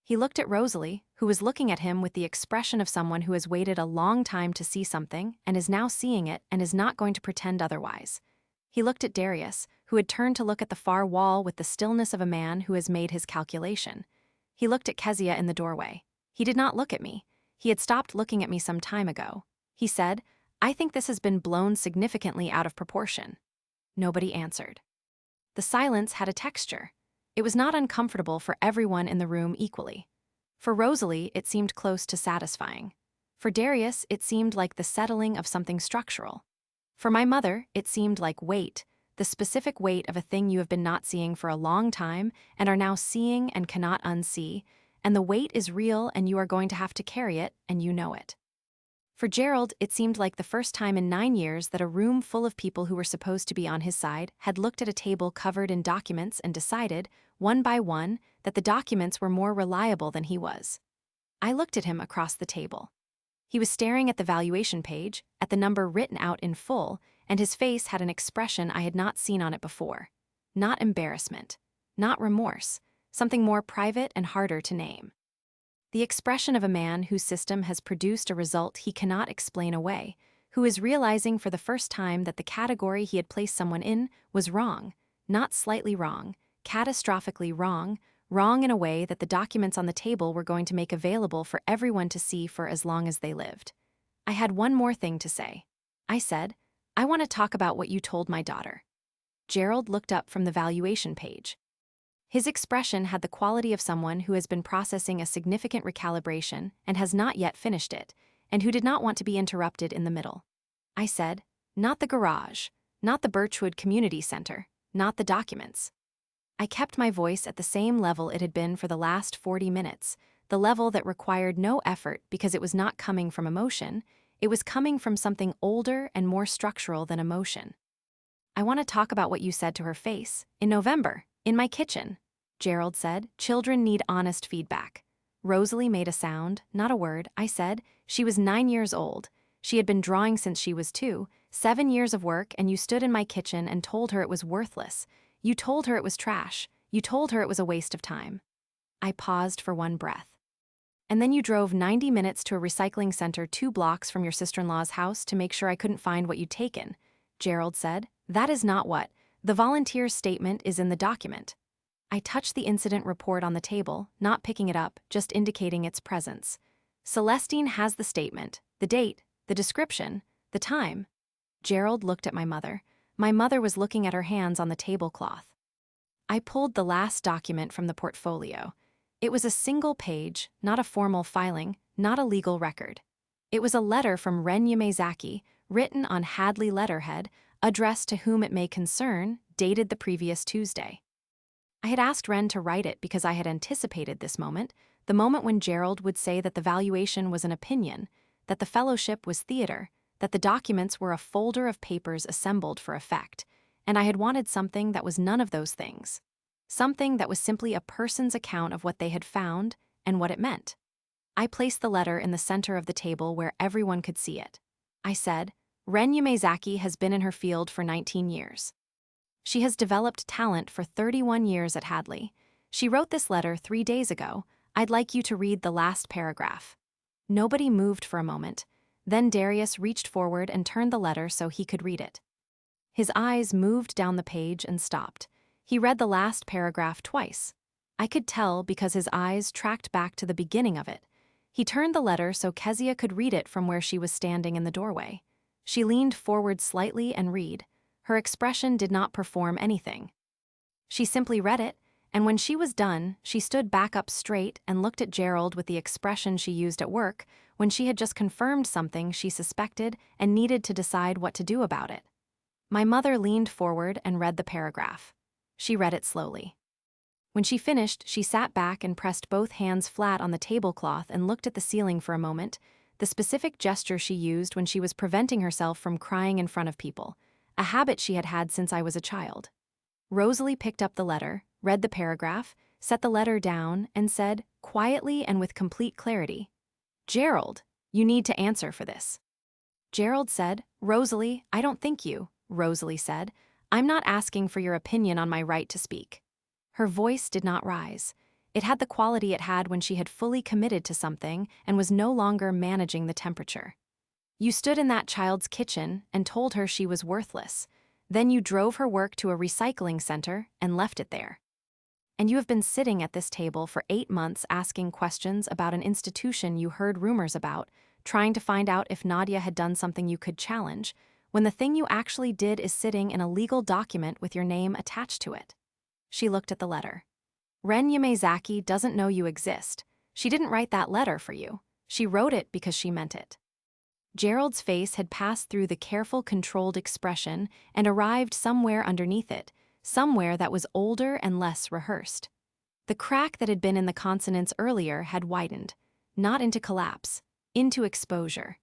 He looked at Rosalie, who was looking at him with the expression of someone who has waited a long time to see something and is now seeing it and is not going to pretend otherwise. He looked at Darius, who had turned to look at the far wall with the stillness of a man who has made his calculation. He looked at Kezia in the doorway. He did not look at me. He had stopped looking at me some time ago. He said, I think this has been blown significantly out of proportion. Nobody answered. The silence had a texture. It was not uncomfortable for everyone in the room equally. For Rosalie, it seemed close to satisfying. For Darius, it seemed like the settling of something structural. For my mother, it seemed like weight, the specific weight of a thing you have been not seeing for a long time and are now seeing and cannot unsee, and the weight is real and you are going to have to carry it, and you know it. For Gerald, it seemed like the first time in 9 years that a room full of people who were supposed to be on his side had looked at a table covered in documents and decided, one by one, that the documents were more reliable than he was. I looked at him across the table. He was staring at the valuation page, at the number written out in full, and his face had an expression I had not seen on it before. Not embarrassment. Not remorse. Something more private and harder to name. The expression of a man whose system has produced a result he cannot explain away, who is realizing for the first time that the category he had placed someone in was wrong, not slightly wrong, catastrophically wrong, wrong in a way that the documents on the table were going to make available for everyone to see for as long as they lived. I had one more thing to say. I said, "I want to talk about what you told my daughter." Gerald looked up from the valuation page. His expression had the quality of someone who has been processing a significant recalibration and has not yet finished it, and who did not want to be interrupted in the middle. I said, "Not the garage, not the Birchwood Community Center, not the documents." I kept my voice at the same level it had been for the last 40 minutes, the level that required no effort because it was not coming from emotion, it was coming from something older and more structural than emotion. "I want to talk about what you said to her face, in November, in my kitchen," Gerald said. "Children need honest feedback." Rosalie made a sound, not a word. I said, "She was 9 years old. She had been drawing since she was 2, 7 years of work, and you stood in my kitchen and told her it was worthless. You told her it was trash. You told her it was a waste of time." I paused for one breath. "And then you drove 90 minutes to a recycling center 2 blocks from your sister-in-law's house to make sure I couldn't find what you'd taken," Gerald said. "That is not what. The volunteer's statement is in the document." I touched the incident report on the table, not picking it up, just indicating its presence. "Celestine has the statement, the date, the description, the time." Gerald looked at my mother. My mother was looking at her hands on the tablecloth. I pulled the last document from the portfolio. It was a single page, not a formal filing, not a legal record. It was a letter from Ren Yamazaki, written on Hadley letterhead, addressed to whom it may concern, dated the previous Tuesday. I had asked Ren to write it because I had anticipated this moment, the moment when Gerald would say that the valuation was an opinion, that the fellowship was theater, that the documents were a folder of papers assembled for effect, and I had wanted something that was none of those things. Something that was simply a person's account of what they had found and what it meant. I placed the letter in the center of the table where everyone could see it. I said, "Ren Yamazaki has been in her field for 19 years. She has developed talent for 31 years at Hadley. She wrote this letter 3 days ago. I'd like you to read the last paragraph." Nobody moved for a moment. Then Darius reached forward and turned the letter so he could read it. His eyes moved down the page and stopped. He read the last paragraph twice. I could tell because his eyes tracked back to the beginning of it. He turned the letter so Kezia could read it from where she was standing in the doorway. She leaned forward slightly and read. Her expression did not perform anything. She simply read it, and when she was done, she stood back up straight and looked at Gerald with the expression she used at work when she had just confirmed something she suspected and needed to decide what to do about it. My mother leaned forward and read the paragraph. She read it slowly. When she finished, she sat back and pressed both hands flat on the tablecloth and looked at the ceiling for a moment, the specific gesture she used when she was preventing herself from crying in front of people, a habit she had had since I was a child. Rosalie picked up the letter, read the paragraph, set the letter down, and said, quietly and with complete clarity, "Gerald, you need to answer for this." Gerald said, "Rosalie, I don't think you," Rosalie said. "I'm not asking for your opinion on my right to speak." Her voice did not rise. It had the quality it had when she had fully committed to something and was no longer managing the temperature. "You stood in that child's kitchen and told her she was worthless. Then you drove her work to a recycling center and left it there. And you have been sitting at this table for 8 months asking questions about an institution you heard rumors about, trying to find out if Nadia had done something you could challenge, when the thing you actually did is sitting in a legal document with your name attached to it." She looked at the letter. "Ren Yamazaki doesn't know you exist. She didn't write that letter for you. She wrote it because she meant it." Gerald's face had passed through the careful, controlled expression and arrived somewhere underneath it, somewhere that was older and less rehearsed. The crack that had been in the consonants earlier had widened, not into collapse, into exposure.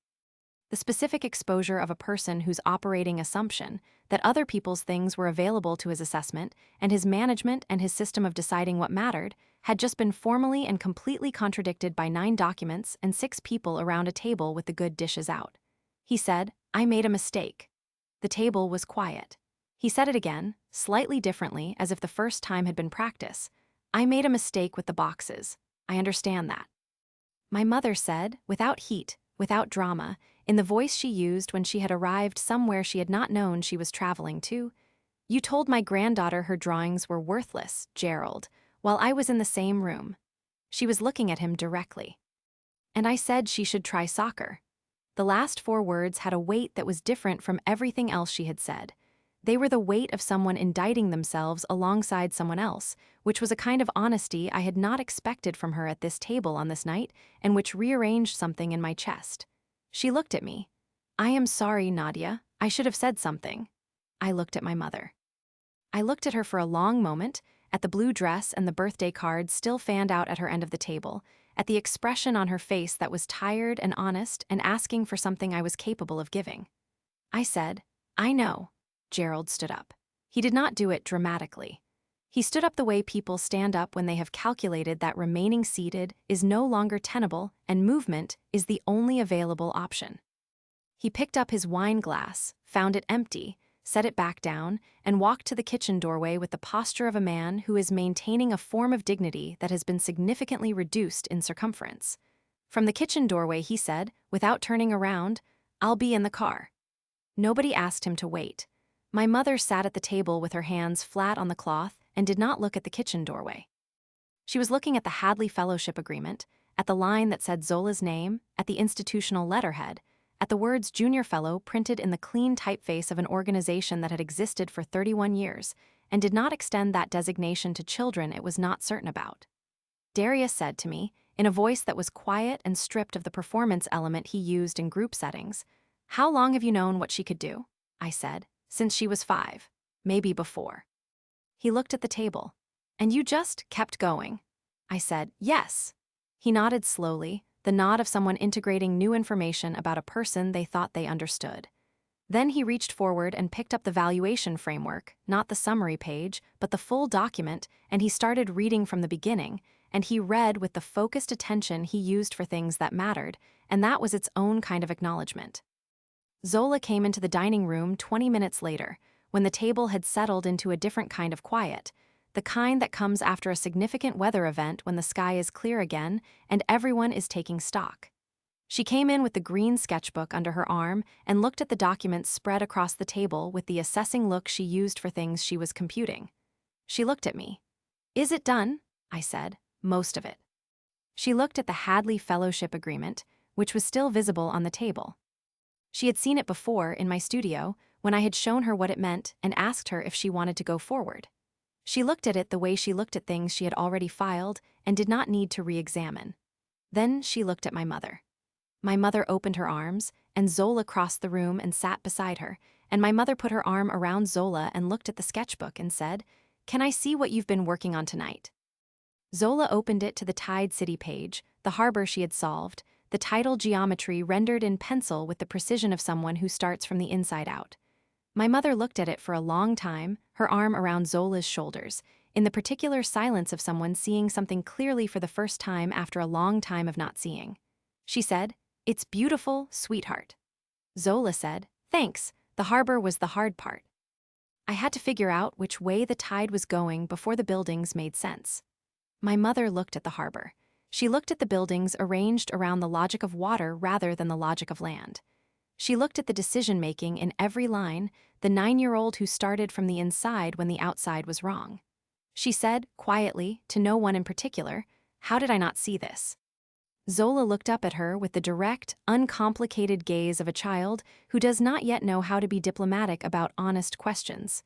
The specific exposure of a person whose operating assumption that other people's things were available to his assessment and his management and his system of deciding what mattered had just been formally and completely contradicted by 9 documents and 6 people around a table with the good dishes out. He said, "I made a mistake." The table was quiet. He said it again, slightly differently, as if the first time had been practice. "I made a mistake with the boxes. I understand that." My mother said, without heat, without drama, in the voice she used when she had arrived somewhere she had not known she was traveling to, "You told my granddaughter her drawings were worthless, Gerald, while I was in the same room." She was looking at him directly. "And I said she should try soccer." The last 4 words had a weight that was different from everything else she had said. They were the weight of someone indicting themselves alongside someone else, which was a kind of honesty I had not expected from her at this table on this night, and which rearranged something in my chest. She looked at me. "I am sorry, Nadia. I should have said something." I looked at my mother. I looked at her for a long moment, at the blue dress and the birthday card still fanned out at her end of the table, at the expression on her face that was tired and honest and asking for something I was capable of giving. I said, "I know." Gerald stood up. He did not do it dramatically. He stood up the way people stand up when they have calculated that remaining seated is no longer tenable and movement is the only available option. He picked up his wine glass, found it empty, set it back down, and walked to the kitchen doorway with the posture of a man who is maintaining a form of dignity that has been significantly reduced in circumference. From the kitchen doorway he said, without turning around, "I'll be in the car." Nobody asked him to wait. My mother sat at the table with her hands flat on the cloth and did not look at the kitchen doorway. She was looking at the Hadley Fellowship Agreement, at the line that said Zola's name, at the institutional letterhead, at the words Junior Fellow printed in the clean typeface of an organization that had existed for 31 years and did not extend that designation to children it was not certain about. Darius said to me, in a voice that was quiet and stripped of the performance element he used in group settings, "How long have you known what she could do?" I said, "Since she was 5, maybe before." He looked at the table. "And you just kept going?" I said, "Yes." He nodded slowly, the nod of someone integrating new information about a person they thought they understood. Then he reached forward and picked up the valuation framework, not the summary page, but the full document, and he started reading from the beginning, and he read with the focused attention he used for things that mattered, and that was its own kind of acknowledgement. Zola came into the dining room 20 minutes later, when the table had settled into a different kind of quiet, the kind that comes after a significant weather event when the sky is clear again and everyone is taking stock. She came in with the green sketchbook under her arm and looked at the documents spread across the table with the assessing look she used for things she was computing. She looked at me. "Is it done?" I said. "Most of it." She looked at the Hadley Fellowship Agreement, which was still visible on the table. She had seen it before in my studio when I had shown her what it meant and asked her if she wanted to go forward. She looked at it the way she looked at things she had already filed and did not need to re-examine. Then she looked at my mother. My mother opened her arms, and Zola crossed the room and sat beside her, and my mother put her arm around Zola and looked at the sketchbook and said, "Can I see what you've been working on tonight?" Zola opened it to the Tide City page, the harbor she had solved, the tidal geometry rendered in pencil with the precision of someone who starts from the inside out. My mother looked at it for a long time, her arm around Zola's shoulders, in the particular silence of someone seeing something clearly for the first time after a long time of not seeing. She said, "It's beautiful, sweetheart." Zola said, "Thanks, the harbor was the hard part." I had to figure out which way the tide was going before the buildings made sense. My mother looked at the harbor. She looked at the buildings arranged around the logic of water rather than the logic of land. She looked at the decision-making in every line, the 9-year-old who started from the inside when the outside was wrong. She said, quietly, to no one in particular, "How did I not see this?" Zola looked up at her with the direct, uncomplicated gaze of a child who does not yet know how to be diplomatic about honest questions.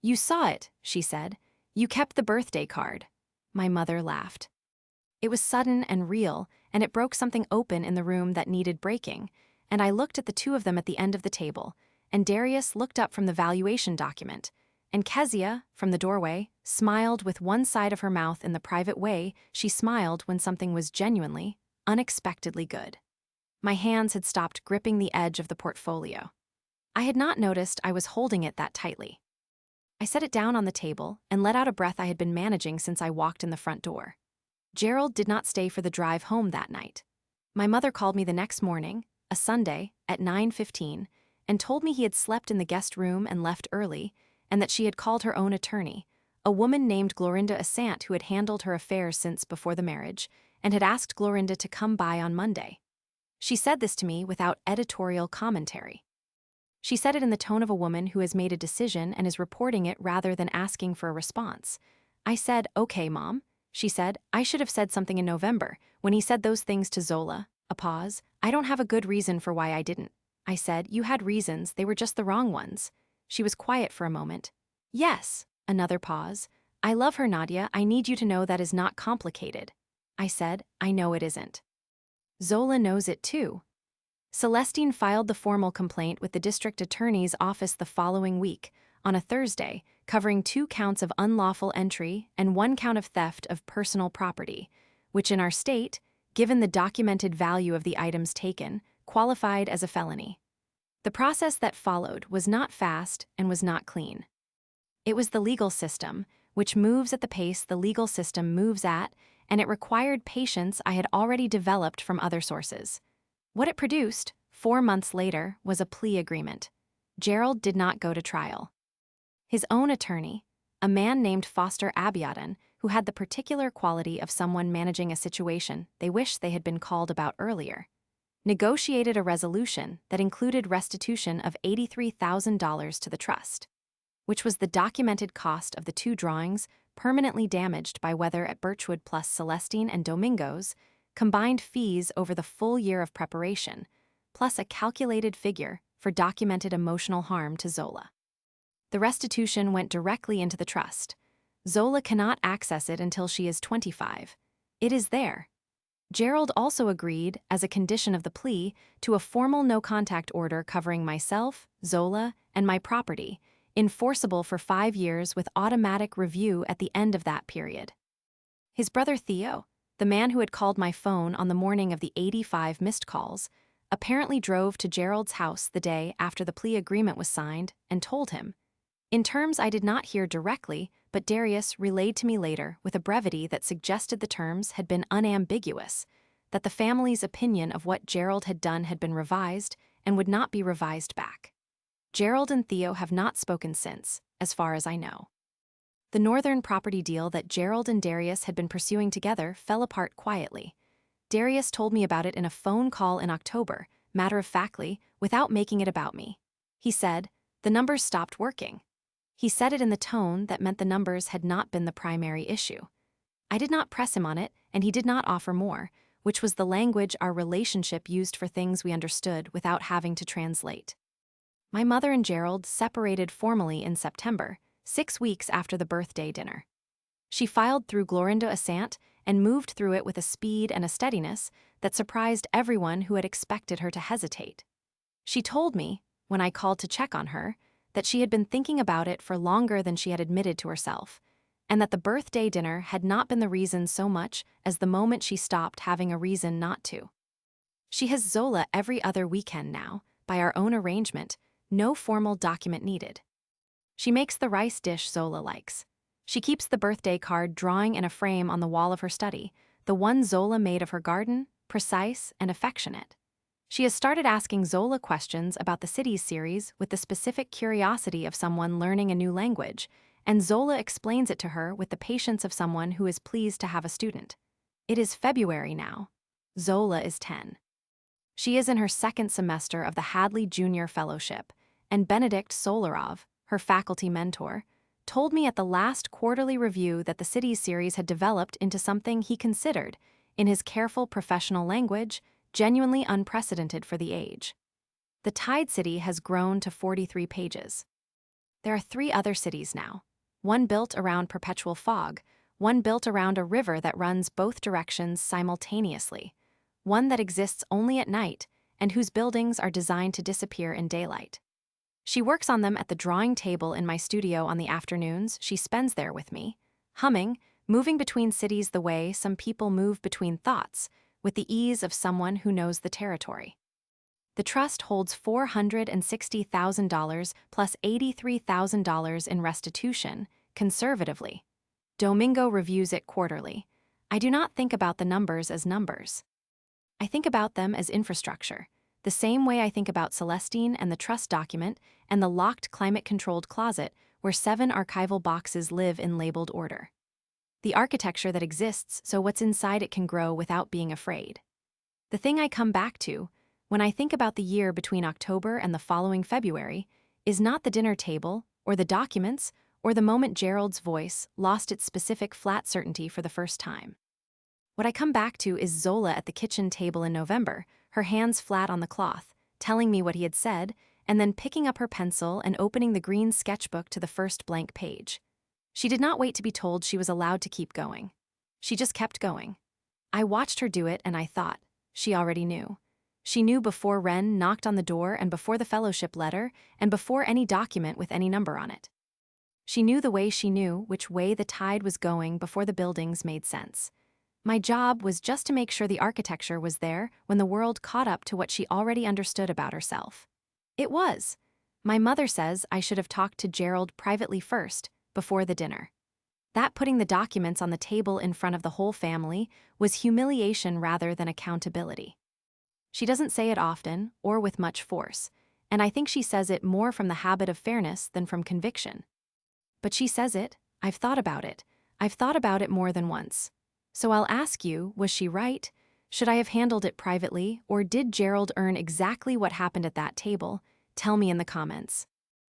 "You saw it," she said. "You kept the birthday card." My mother laughed. It was sudden and real, and it broke something open in the room that needed breaking, and I looked at the two of them at the end of the table, and Darius looked up from the valuation document, and Kezia, from the doorway, smiled with one side of her mouth in the private way she smiled when something was genuinely, unexpectedly good. My hands had stopped gripping the edge of the portfolio. I had not noticed I was holding it that tightly. I set it down on the table and let out a breath I had been managing since I walked in the front door. Gerald did not stay for the drive home that night. My mother called me the next morning, a Sunday, at 9:15, and told me he had slept in the guest room and left early, and that she had called her own attorney, a woman named Glorinda Assant who had handled her affairs since before the marriage, and had asked Glorinda to come by on Monday. She said this to me without editorial commentary. She said it in the tone of a woman who has made a decision and is reporting it rather than asking for a response. I said, "Okay, Mom." She said, "I should have said something in November, when he said those things to Zola." A pause. "I don't have a good reason for why I didn't." I said, "You had reasons, they were just the wrong ones." She was quiet for a moment. "Yes." Another pause. "I love her, Nadia. I need you to know that is not complicated." I said, "I know it isn't." Zola knows it too. Celestine filed the formal complaint with the district attorney's office the following week, on a Thursday, covering 2 counts of unlawful entry and 1 count of theft of personal property, which in our state, given the documented value of the items taken, qualified as a felony. The process that followed was not fast and was not clean. It was the legal system, which moves at the pace the legal system moves at, and it required patience I had already developed from other sources. What it produced, 4 months later, was a plea agreement. Gerald did not go to trial. His own attorney, a man named Foster Abiadon, who had the particular quality of someone managing a situation they wished they had been called about earlier, negotiated a resolution that included restitution of $83,000 to the trust, which was the documented cost of the 2 drawings permanently damaged by weather at Birchwood plus Celestine and Domingo's, combined fees over the full year of preparation, plus a calculated figure for documented emotional harm to Zola. The restitution went directly into the trust. Zola cannot access it until she is 25. It is there. Gerald also agreed, as a condition of the plea, to a formal no-contact order covering myself, Zola, and my property, enforceable for 5 years with automatic review at the end of that period. His brother Theo, the man who had called my phone on the morning of the 85 missed calls, apparently drove to Gerald's house the day after the plea agreement was signed and told him, in terms I did not hear directly, but Darius relayed to me later with a brevity that suggested the terms had been unambiguous, that the family's opinion of what Gerald had done had been revised and would not be revised back. Gerald and Theo have not spoken since, as far as I know. The northern property deal that Gerald and Darius had been pursuing together fell apart quietly. Darius told me about it in a phone call in October, matter-of-factly, without making it about me. He said, "The numbers stopped working." He said it in the tone that meant the numbers had not been the primary issue. I did not press him on it, and he did not offer more, which was the language our relationship used for things we understood without having to translate. My mother and Gerald separated formally in September, 6 weeks after the birthday dinner. She filed through Glorinda Assant and moved through it with a speed and a steadiness that surprised everyone who had expected her to hesitate. She told me, when I called to check on her, that she had been thinking about it for longer than she had admitted to herself, and that the birthday dinner had not been the reason so much as the moment she stopped having a reason not to. She has Zola every other weekend now, by our own arrangement, no formal document needed. She makes the rice dish Zola likes. She keeps the birthday card drawing in a frame on the wall of her study, the one Zola made of her garden, precise and affectionate. She has started asking Zola questions about the Cities series with the specific curiosity of someone learning a new language, and Zola explains it to her with the patience of someone who is pleased to have a student. It is February now. Zola is 10. She is in her 2nd semester of the Hadley Junior Fellowship, and Benedict Solarov, her faculty mentor, told me at the last quarterly review that the Cities series had developed into something he considered, in his careful professional language, genuinely unprecedented for the age. The Tide City has grown to 43 pages. There are 3 other cities now, one built around perpetual fog, one built around a river that runs both directions simultaneously, one that exists only at night and whose buildings are designed to disappear in daylight. She works on them at the drawing table in my studio on the afternoons she spends there with me, humming, moving between cities the way some people move between thoughts, with the ease of someone who knows the territory. The trust holds $460,000 plus $83,000 in restitution, conservatively. Domingo reviews it quarterly. I do not think about the numbers as numbers. I think about them as infrastructure, the same way I think about Celestine and the trust document and the locked climate-controlled closet where 7 archival boxes live in labeled order. The architecture that exists so what's inside it can grow without being afraid. The thing I come back to, when I think about the year between October and the following February, is not the dinner table, or the documents, or the moment Gerald's voice lost its specific flat certainty for the first time. What I come back to is Zola at the kitchen table in November, her hands flat on the cloth, telling me what he had said, and then picking up her pencil and opening the green sketchbook to the first blank page. She did not wait to be told she was allowed to keep going. She just kept going. I watched her do it and I thought, she already knew. She knew before Wren knocked on the door and before the fellowship letter and before any document with any number on it. She knew the way she knew which way the tide was going before the buildings made sense. My job was just to make sure the architecture was there when the world caught up to what she already understood about herself. It was. My mother says I should have talked to Gerald privately first, before the dinner. That putting the documents on the table in front of the whole family was humiliation rather than accountability. She doesn't say it often or with much force, and I think she says it more from the habit of fairness than from conviction. But she says it, I've thought about it more than once. So I'll ask you, was she right? Should I have handled it privately, or did Gerald earn exactly what happened at that table? Tell me in the comments.